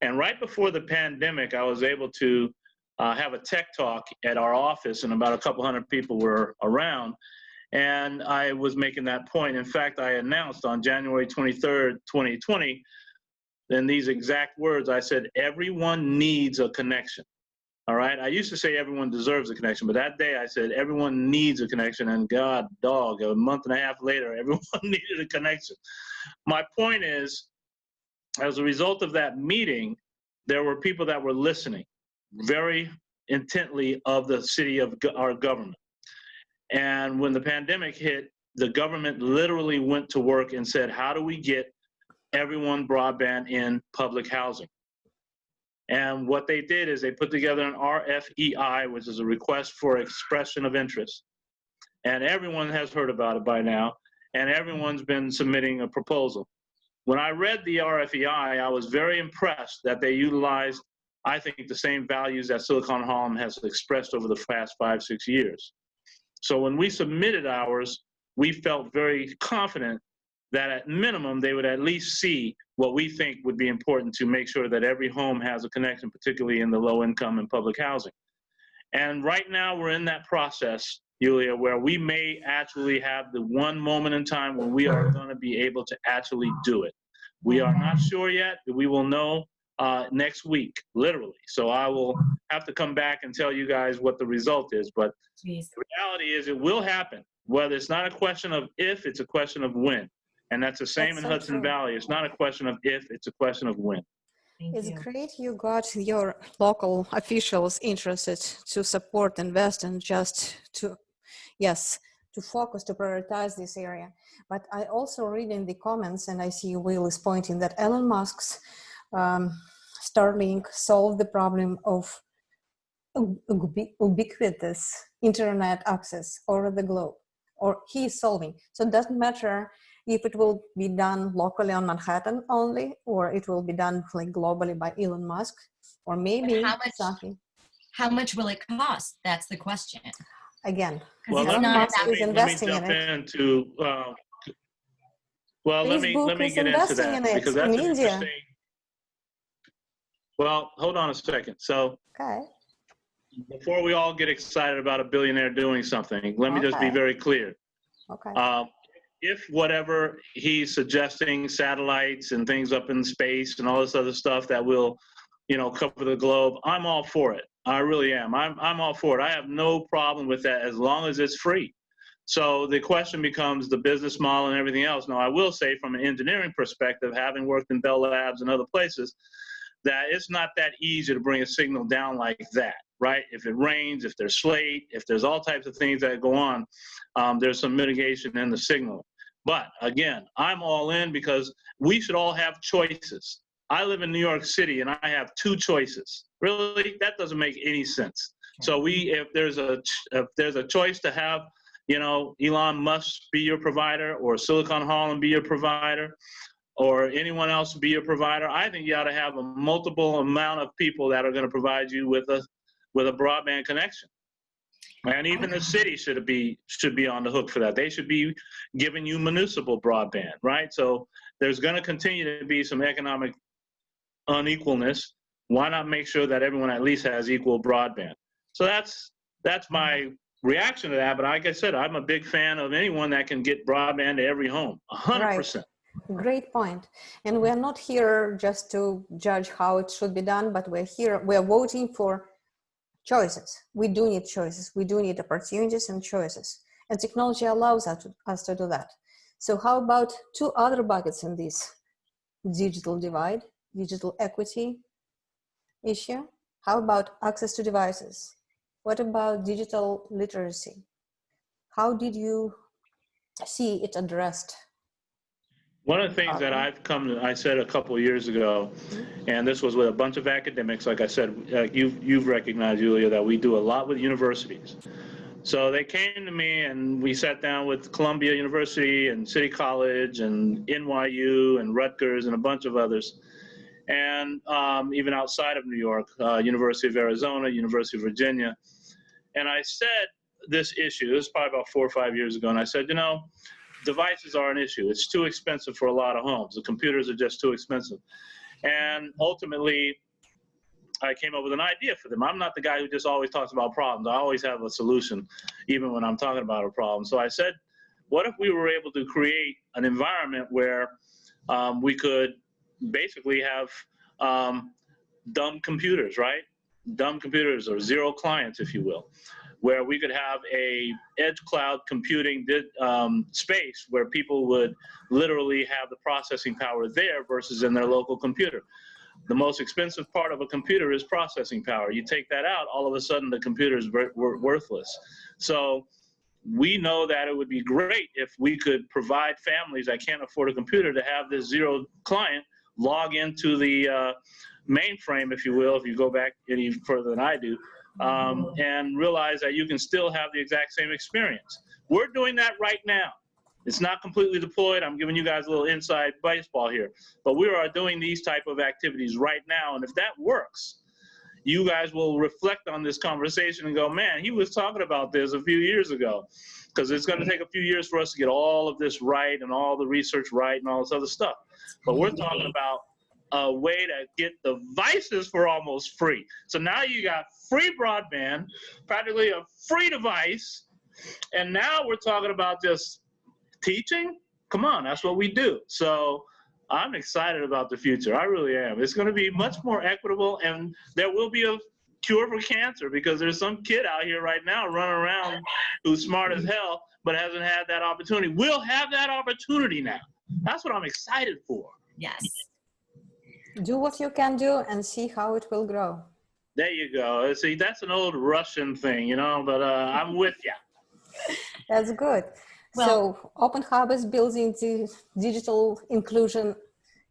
And right before the pandemic, I was able to have a tech talk at our office, and about a couple hundred people were around. And I was making that point. In fact, I announced on January 23rd, 2020, in these exact words, I said, everyone needs a connection. All right. I used to say everyone deserves a connection, but that day I said everyone needs a connection, and God dog, a month and a half later, everyone needed a connection. My point is, as a result of that meeting, there were people that were listening very intently of the city of our government. And when the pandemic hit, the government literally went to work and said, how do we get everyone broadband in public housing? And what they did is they put together an RFEI, which is a request for expression of interest. And everyone has heard about it by now, and everyone's been submitting a proposal. When I read the RFEI, I was very impressed that they utilized, I think, the same values that Silicon Harlem has expressed over the past 5-6 years. So when we submitted ours, we felt very confident that at minimum, they would at least see what we think would be important to make sure that every home has a connection, particularly in the low income and public housing. And right now we're in that process, Yulia, where we may actually have the one moment in time when we are going to be able to actually do it. We are not sure yet, but we will know next week, literally. So I will have to come back and tell you guys what the result is. But the reality is it will happen. Whether it's not a question of if, it's a question of when. And that's the same in Hudson Valley. It's not a question of if, it's a question of when. It's great you got your local officials interested to support, invest, and just to, to focus, to prioritize this area. But I also read in the comments, and I see Will is pointing that Elon Musk's Starlink solved the problem of ubiquitous internet access over the globe, or he is solving. So it doesn't matter if it will be done locally on Manhattan only, or it will be done like globally by Elon Musk, or maybe how much will it cost? That's the question. again? Well, it's Elon not Musk about- is investing in jump it. into. Well, let me Facebook is get into investing in that it because that's in an India. interesting. Well, hold on a second. So Okay. before we all get excited about a billionaire doing something, let me just be Okay. very clear. Okay. If whatever he's suggesting, satellites and things up in space and all this other stuff that will, cover the globe, I'm all for it. I really am. I'm all for it. I have no problem with that as long as it's free. So the question becomes the business model and everything else. Now, I will say from an engineering perspective, having worked in Bell Labs and other places, that it's not that easy to bring a signal down like that, right? If it rains, if there's sleet, if there's all types of things that go on, there's some mitigation in the signal. But again, I'm all in because we should all have choices. I live in New York City and I have two choices. Really, that doesn't make any sense. So if there's a choice to have, Elon Musk be your provider or Silicon Harlem be your provider, or anyone else be your provider, I think you ought to have a multiple amount of people that are going to provide you with a broadband connection. And even the city should be on the hook for that. They should be giving you municipal broadband, right? So there's going to continue to be some economic unequalness. Why not make sure that everyone at least has equal broadband? So that's my reaction to that. But like I said, I'm a big fan of anyone that can get broadband to every home, 100%. Right. Great point. And we're not here just to judge how it should be done, but we're voting for choices. We do need choices. We do need opportunities and choices. And technology allows us to do that. So how about two other buckets in this digital divide, digital equity issue? How about access to devices? What about digital literacy? How did you see it addressed? One of the things that I said a couple of years ago, and this was with a bunch of academics, like I said, you've recognized, Julia, that we do a lot with universities. So they came to me and we sat down with Columbia University and City College and NYU and Rutgers and a bunch of others. And even outside of New York, University of Arizona, University of Virginia. And I said this issue, this was probably about 4 or 5 years ago, and I said, devices are an issue. It's too expensive for a lot of homes. The computers are just too expensive. And ultimately, I came up with an idea for them. I'm not the guy who just always talks about problems. I always have a solution, even when I'm talking about a problem. So I said, what if we were able to create an environment where we could basically have dumb computers, right? Dumb computers, or zero clients, if you will, where we could have a edge cloud computing space where people would literally have the processing power there versus in their local computer. The most expensive part of a computer is processing power. You take that out, all of a sudden the computer is worthless. So we know that it would be great if we could provide families that can't afford a computer to have this zero client log into the mainframe, if you will, if you go back any further than I do, and realize that you can still have the exact same experience. We're doing that right now. It's not completely deployed. I'm giving you guys a little inside baseball here, but we are doing these type of activities right now. And if that works, you guys will reflect on this conversation and go, man, he was talking about this a few years ago, because it's going to take a few years for us to get all of this right and all the research right and all this other stuff. But we're talking about a way to get devices for almost free. So now you got free broadband, practically a free device, and now we're talking about just teaching? Come on, that's what we do. So I'm excited about the future. I really am. It's going to be much more equitable, and there will be a cure for cancer, because there's some kid out here right now running around who's smart as hell but hasn't had that opportunity. We'll have that opportunity now. That's what I'm excited for. Yes. Do what you can do and see how it will grow. There you go. See, that's an old Russian thing, but I'm with you. That's good. Well, so OpenHub is building the digital inclusion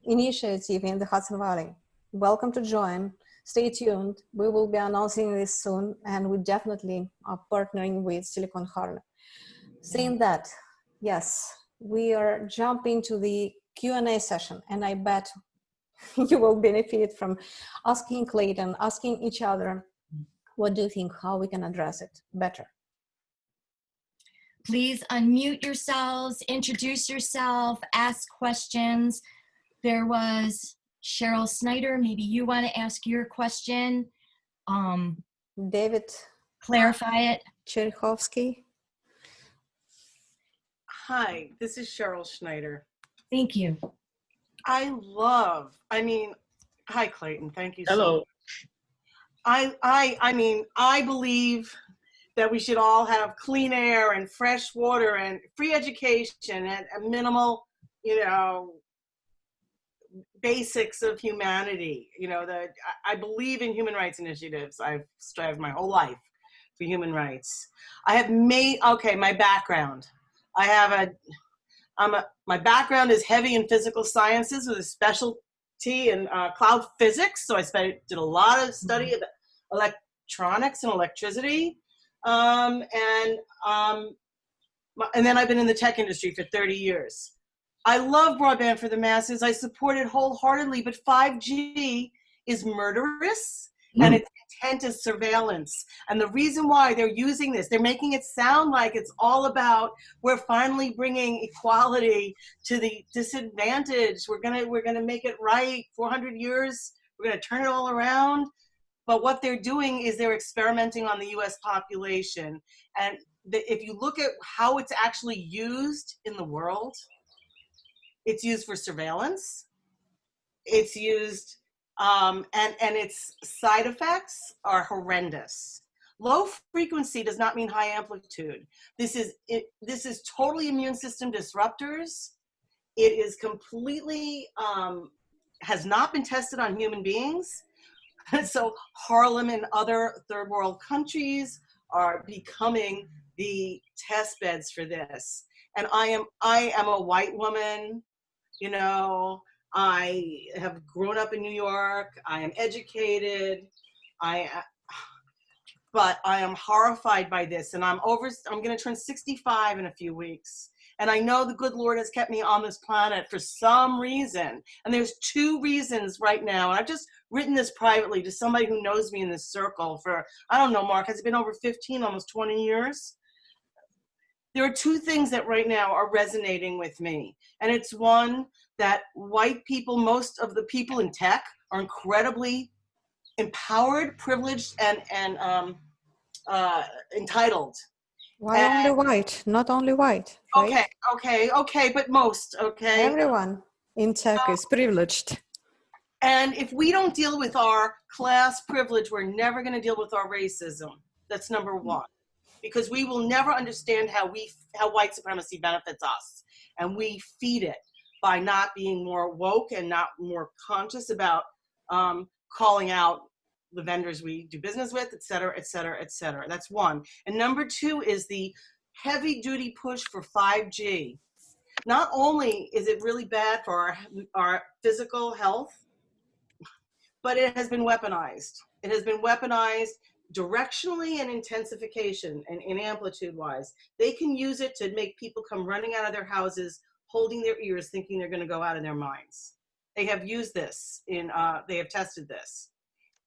initiative in the Hudson Valley. Welcome to join. Stay tuned. We will be announcing this soon, and we definitely are partnering with Silicon Harlem. Saying that, yes, we are jumping to the Q&A session, and I bet you will benefit from asking Clayton, asking each other, what do you think, how we can address it better? please unmute yourselves, introduce yourself, ask questions. There was Cheryl Snyder. Maybe you want to ask your question. David. Clarify it. Cherkovsky. Hi, this is Cheryl Schneider. Thank you. Hi Clayton, thank you so Hello. much. I believe that we should all have clean air and fresh water and free education and a minimal, basics of humanity. I believe in human rights initiatives. I've strived my whole life for human rights. My background. My background is heavy in physical sciences with a specialty in cloud physics. So I did a lot of study of electronics and electricity. And then I've been in the tech industry for 30 years. I love broadband for the masses. I support it wholeheartedly, but 5G is murderous and its intent is surveillance. And the reason why they're using this, they're making it sound like it's all about, we're finally bringing equality to the disadvantaged. We're gonna make it right. 400 years, we're gonna turn it all around. But what they're doing is they're experimenting on the US population. And if you look at how it's actually used in the world, it's used for surveillance. It's used, and its side effects are horrendous. Low frequency does not mean high amplitude. This is totally immune system disruptors. It is completely, has not been tested on human beings. So Harlem and other third world countries are becoming the test beds for this. And I am a white woman, I have grown up in New York. I am educated. But I am horrified by this. And I'm going to turn 65 in a few weeks. And I know the good Lord has kept me on this planet for some reason. And there's 2 reasons right now. And I've just written this privately to somebody who knows me in this circle for, I don't know, Mark, has it been over 15, almost 20 years? There are 2 things that right now are resonating with me. And it's one, that white people, most of the people in tech are incredibly empowered, privileged, and entitled. Why only white? Not only white, right? Okay, but most, okay? Everyone in tech is privileged. And if we don't deal with our class privilege, we're never gonna deal with our racism. That's number 1. Because we will never understand how white supremacy benefits us. And we feed it by not being more woke and not more conscious about calling out the vendors we do business with, et cetera, et cetera, et cetera. That's 1. And number 2 is the heavy duty push for 5G. Not only is it really bad for our physical health, but it has been weaponized. It has been weaponized directionally and intensification and in amplitude wise. They can use it to make people come running out of their houses, holding their ears, thinking they're going to go out of their minds. They have used this they have tested this.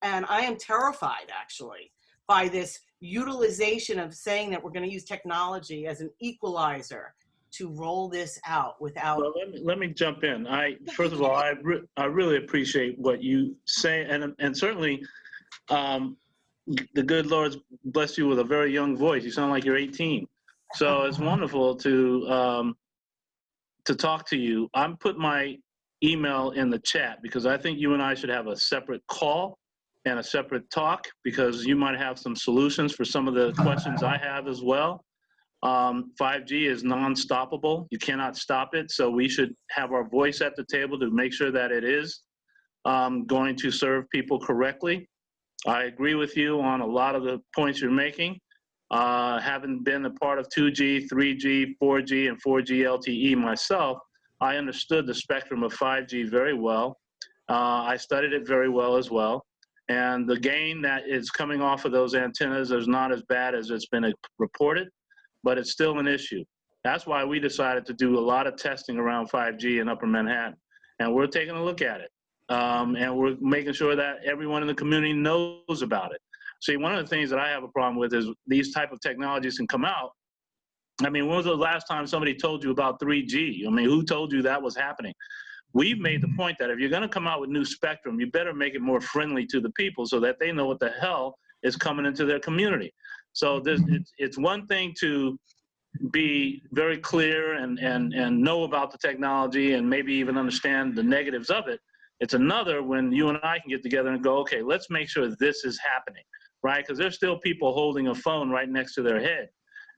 And I am terrified actually by this utilization of saying that we're going to use technology as an equalizer to roll this out without. Well, let me jump in. First of all, I really appreciate what you say, and certainly the good Lord's blessed you with a very young voice. You sound like you're 18. So it's wonderful to talk to you. I'm putting my email in the chat because I think you and I should have a separate call and a separate talk because you might have some solutions for some of the questions I have as well. 5G is non-stoppable. You cannot stop it. So we should have our voice at the table to make sure that it is going to serve people correctly. I agree with you on a lot of the points you're making. Having been a part of 2G, 3G, 4G, and 4G LTE myself, I understood the spectrum of 5G very well. I studied it very well as well. And the gain that is coming off of those antennas is not as bad as it's been reported, but it's still an issue. That's why we decided to do a lot of testing around 5G in Upper Manhattan. And we're taking a look at it. And we're making sure that everyone in the community knows about it. See, one of the things that I have a problem with is these type of technologies can come out I mean, when was the last time somebody told you about 3G? I mean, who told you that was happening? We've made the point that if you're going to come out with new spectrum, you better make it more friendly to the people so that they know what the hell is coming into their community. So it's one thing to be very clear and know about the technology and maybe even understand the negatives of it. It's another when you and I can get together and go, okay, let's make sure this is happening, right? Because there's still people holding a phone right next to their head.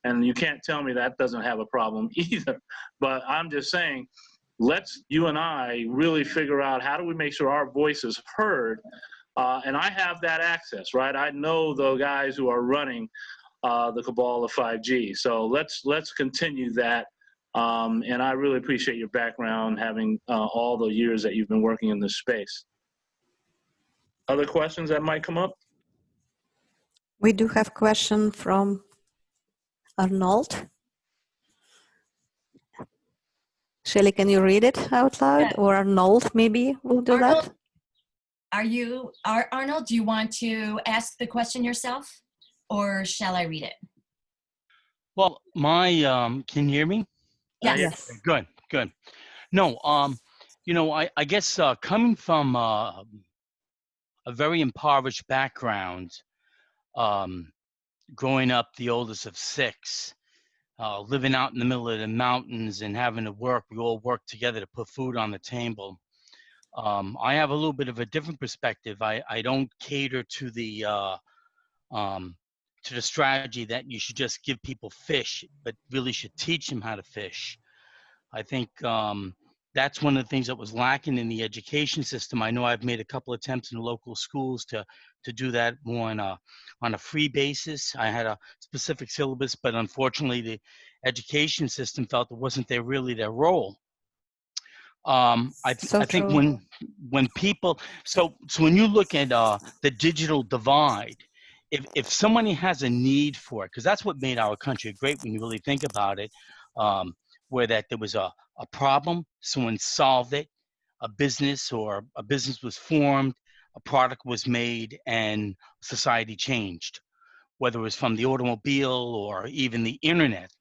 And you can't tell me that doesn't have a problem either. But I'm just saying, you and I really figure out how do we make sure our voice is heard. And I have that access, right? I know the guys who are running the cabal of 5G. So let's continue that. And I really appreciate your background, having all the years that you've been working in this space. Other questions that might come up? We do have a question from Arnold. Shelly, can you read it out loud? Yeah. Or Arnold maybe will do Arnold, that? Arnold, do you want to ask the question yourself, or shall I read it? Well, can you hear me? Yes. Good. No, I guess coming from a very impoverished background, growing up the oldest of 6, living out in the middle of the mountains and having to work, we all work together to put food on the table. I have a little bit of a different perspective. I don't cater to the strategy that you should just give people fish, but really should teach them how to fish. I think that's one of the things that was lacking in the education system. I know I've made a couple attempts in local schools to do that more on a free basis. I had a specific syllabus, but unfortunately the education system felt it wasn't really their role. I think when people, so when you look at the digital divide, if somebody has a need for it, because that's what made our country great when you really think about it, where that there was a problem, someone solved it, a business was formed, a product was made, and society changed, whether it was from the automobile or even the internet.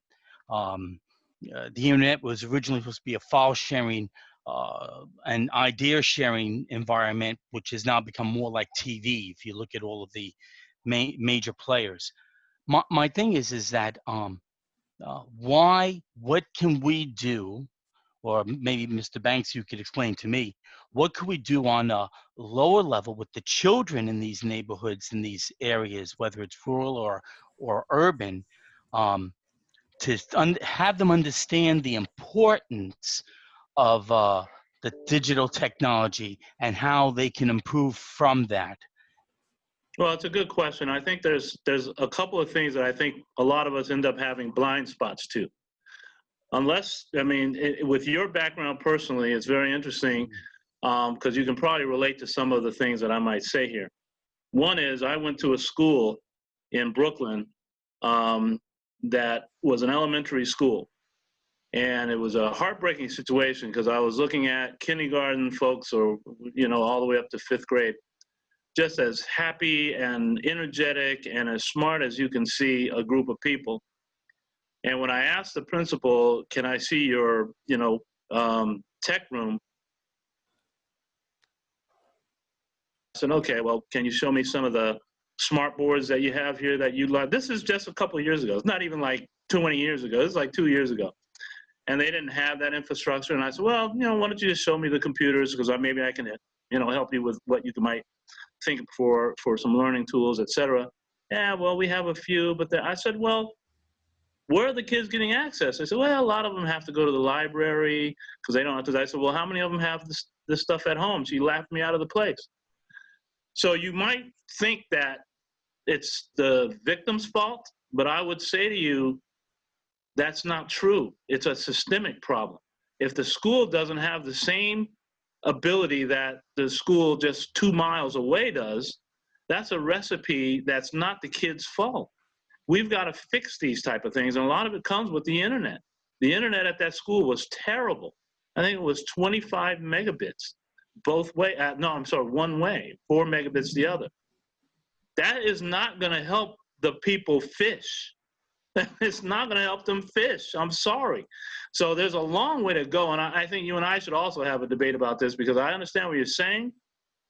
The internet was originally supposed to be a file sharing and idea sharing environment, which has now become more like TV if you look at all of the major players. My thing is that what can we do, or maybe Mr. Banks, you could explain to me, what could we do on a lower level with the children in these neighborhoods, in these areas, whether it's rural or urban, to have them understand the importance of the digital technology and how they can improve from that? Well, it's a good question. I think there's a couple of things that I think a lot of us end up having blind spots to. Unless, I mean, with your background personally, it's very interesting because you can probably relate to some of the things that I might say here. One is I went to a school in Brooklyn that was an elementary school. And it was a heartbreaking situation because I was looking at kindergarten folks, or, all the way up to 5th grade, just as happy and energetic and as smart as you can see a group of people. And when I asked the principal, can I see your, tech room? I said, okay, well, can you show me some of the smart boards that you have here that you like? This is just a couple of years ago. It's not even like 20 years ago. It's like 2 years ago. And they didn't have that infrastructure. And I said, well, why don't you just show me the computers? Because maybe I can, help you with what you might think for some learning tools, et cetera. Yeah, well, we have a few, but I said, well, where are the kids getting access? I said, well, a lot of them have to go to the library because they don't have to. I said, well, how many of them have this stuff at home? She laughed me out of the place. So you might think that it's the victim's fault, but I would say to you, that's not true. It's a systemic problem. If the school doesn't have the same ability that the school just 2 miles away does, that's a recipe that's not the kid's fault. We've got to fix these type of things, and a lot of it comes with the internet. The internet at that school was terrible. I think it was 25 megabits both way. One way, 4 megabits the other. That is not going to help the people fish. It's not going to help them fish. I'm sorry. So there's a long way to go. And I think you and I should also have a debate about this, because I understand what you're saying,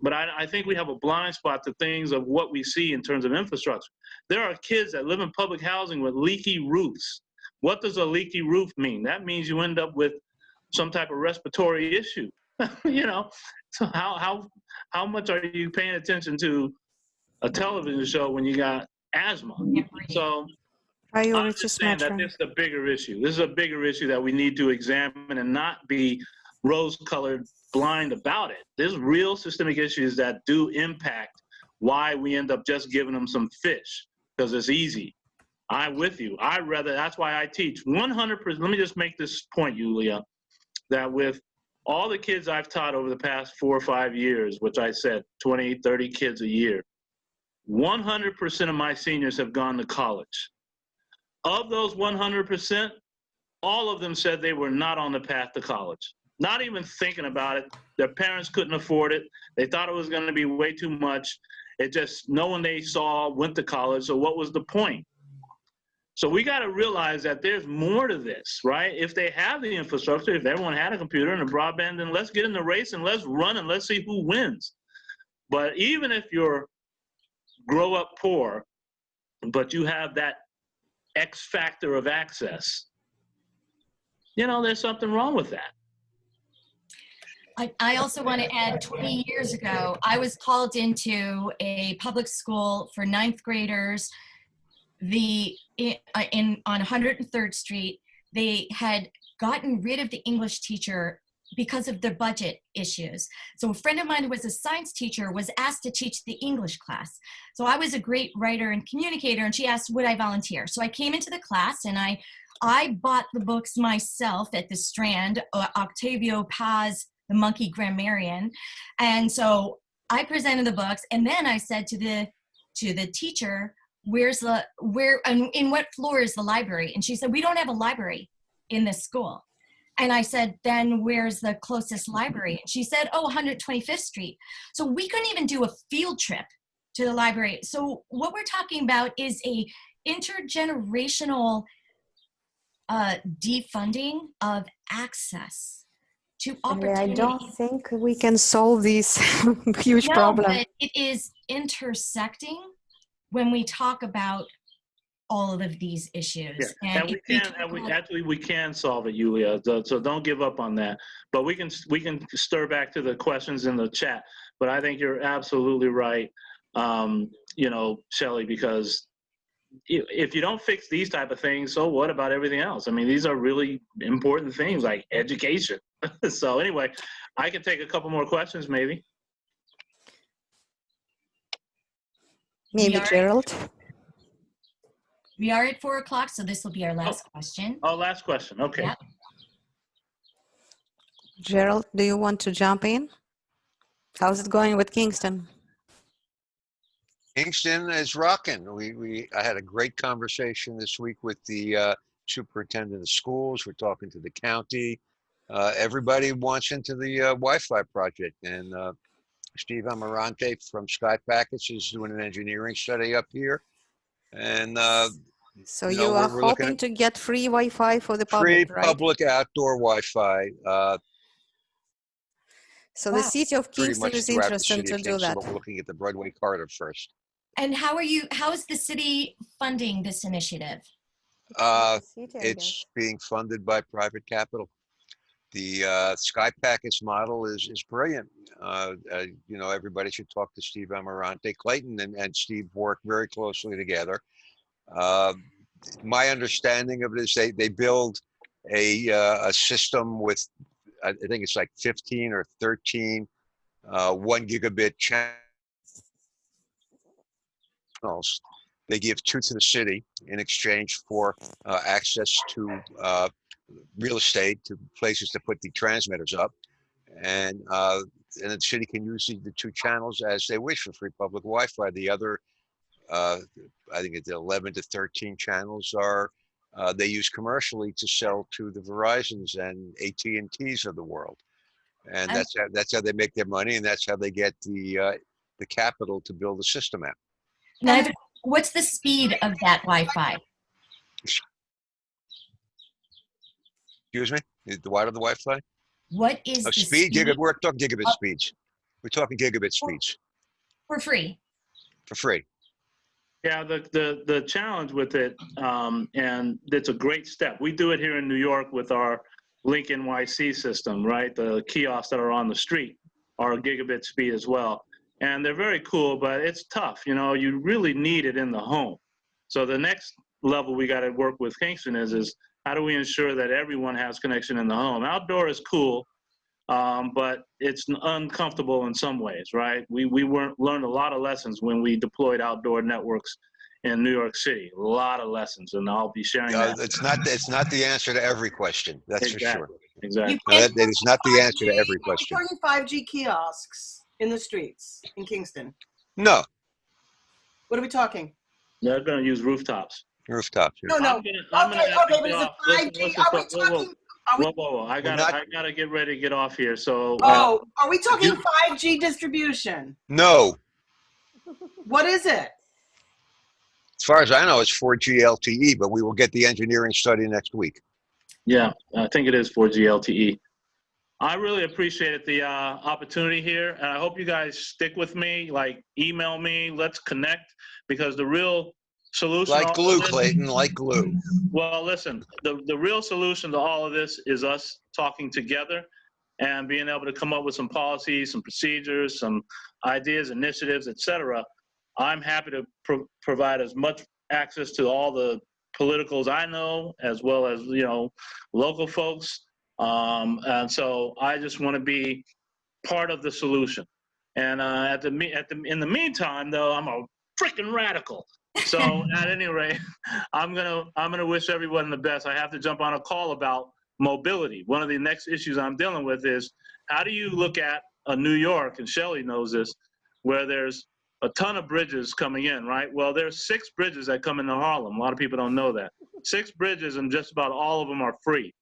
but I think we have a blind spot to things of what we see in terms of infrastructure. There are kids that live in public housing with leaky roofs. What does a leaky roof mean? That means you end up with some type of respiratory issue. You know, so how much are you paying attention to a television show when you got asthma? So I'm just Priorities saying that matter. this is a bigger issue. This is a bigger issue that we need to examine and not be rose-colored blind about it. There's real systemic issues that do impact why we end up just giving them some fish, because it's easy. I'm with you. That's why I teach 100%. Let me just make this point, Yulia, that with all the kids I've taught over the past 4 or 5 years, which I said 20, 30 kids a year, 100% of my seniors have gone to college. Of those 100%, all of them said they were not on the path to college. Not even thinking about it. Their parents couldn't afford it. They thought it was going to be way too much. It just, no one they saw went to college, so what was the point? So we got to realize that there's more to this, right? If they have the infrastructure, if everyone had a computer and a broadband, then let's get in the race and let's run and let's see who wins. But even if you're grow up poor, but you have that X factor of access, you know, there's something wrong with that. I also want to add, 20 years ago, I was called into a public school for 9th graders. On 103rd Street, they had gotten rid of the English teacher because of their budget issues. So a friend of mine who was a science teacher was asked to teach the English class. So I was a great writer and communicator, and she asked, would I volunteer? So I came into the class, and I bought the books myself at the Strand, Octavio Paz, The Monkey Grammarian. And so I presented the books, and then I said to the teacher, in what floor is the library? And she said, we don't have a library in this school. And I said, then where's the closest library? And she said, 125th Street. So we couldn't even do a field trip to the library. So what we're talking about is a intergenerational defunding of access to opportunity. I don't think we can solve this huge problem. But it is intersecting when we talk about all of these issues. Yeah. And we can solve it, Yulia. So don't give up on that. But we can stir back to the questions in the chat. But I think you're absolutely right, you know, Shelley, because if you don't fix these type of things, so what about everything else? I mean, these are really important things like education. So anyway, I can take a couple more questions, maybe. Maybe Gerald. We are at 4 o'clock, so this will be our last question. Oh, last question. Okay. Yep. Gerald, do you want to jump in? How's it going with Kingston? Kingston is rocking. I had a great conversation this week with the superintendent of schools. We're talking to the county. Everybody wants into the Wi-Fi project, and Steve Amarante from Sky Packets is doing an engineering study up here. And so you are hoping to get free Wi-Fi for the public, free right? public outdoor Wi-Fi. So the city of Kingston is interested to do that. But we're looking at the Broadway corridor first. And how is the city funding this initiative? It's being funded by private capital. The Sky Packets model is brilliant. You know, everybody should talk to Steve Amarante. Clayton and Steve work very closely together. My understanding of it is they build a system with, I think it's like 15 or 13 1 gigabit channels. They give 2 to the city in exchange for access to real estate, to places to put the transmitters up, and the city can use the 2 channels as they wish for free public Wi-Fi. The other, I think it's 11 to 13 channels are they use commercially to sell to the Verizons and AT&Ts of the world, and that's how they make their money, and that's how they get the capital to build the system out. Now, what's the speed of that Wi-Fi? Excuse me? The wide of the Wi-Fi? What is Of the speed? speed We're talking gigabit of- speeds. We're talking gigabit speeds for free? for free. Yeah, the challenge with it, and it's a great step. We do it here in New York with our Link NYC system, right? The kiosks that are on the street are gigabit speed as well. And they're very cool, but it's tough. You know, you really need it in the home. So the next level we got to work with Kingston is how do we ensure that everyone has connection in the home? Outdoor is cool, but it's uncomfortable in some ways, right? We learned a lot of lessons when we deployed outdoor networks in New York City. A lot of lessons, and I'll be sharing that. It's not the answer to every question. That's for sure. Exactly. No, that is not the answer to every Are question. we talking 5G kiosks in the streets in Kingston? No, What are we talking? They're going to use rooftops. rooftops. Yeah. No. I'm gonna have to Okay, but get is it off. Listen, 5G? listen, Are we talking? Are we? Whoa. I not- gotta get ready to get off here. So. Oh, are we talking 5G distribution? No, What is it? as far as I know, it's 4G LTE, but we will get the engineering study next week. Yeah, I think it is 4G LTE. I really appreciate the opportunity here, and I hope you guys stick with me. Like, email me, let's connect, because the real solution. Like glue, Clayton, like glue. Well, listen, the real solution to all of this is us talking together and being able to come up with some policies, some procedures, some ideas, initiatives, etc. I'm happy to provide as much access to all the politicals I know, as well as, you know, local folks. And so I just want to be part of the solution. And in the meantime, though, I'm a freaking radical. So at any rate, I'm gonna wish everyone the best. I have to jump on a call about mobility. One of the next issues I'm dealing with is how do you look at a New York, and Shelley knows this, where there's a ton of bridges coming in, right? Well, there's 6 bridges that come into Harlem. A lot of people don't know that. 6 bridges, and just about all of them are free.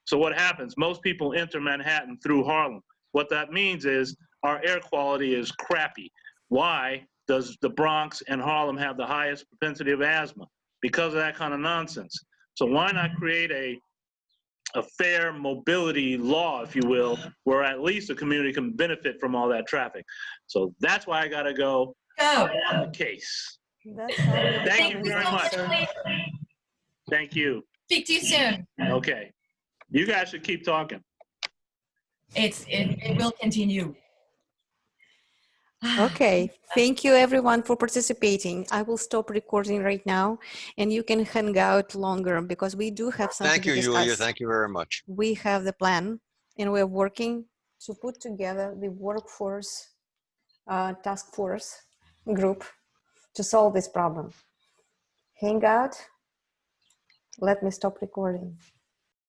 So what happens? Most people enter Manhattan through Harlem. What that means is our air quality is crappy. Why does the Bronx and Harlem have the highest propensity of asthma? Because of that kind of nonsense. So why not create a fair mobility law, if you will, where at least the community can benefit from all that traffic? So that's why I gotta go. I'm on the case. Thank you very much. Thank you. Speak to you soon. Okay. You guys should keep talking. It will continue. Okay, thank you everyone for participating. I will stop recording right now and you can hang out longer because we do have something Thank you, to discuss. Yulia. Thank you very much. We have the plan and we're working to put together the workforce task force group to solve this problem. Hang out. Let me stop recording.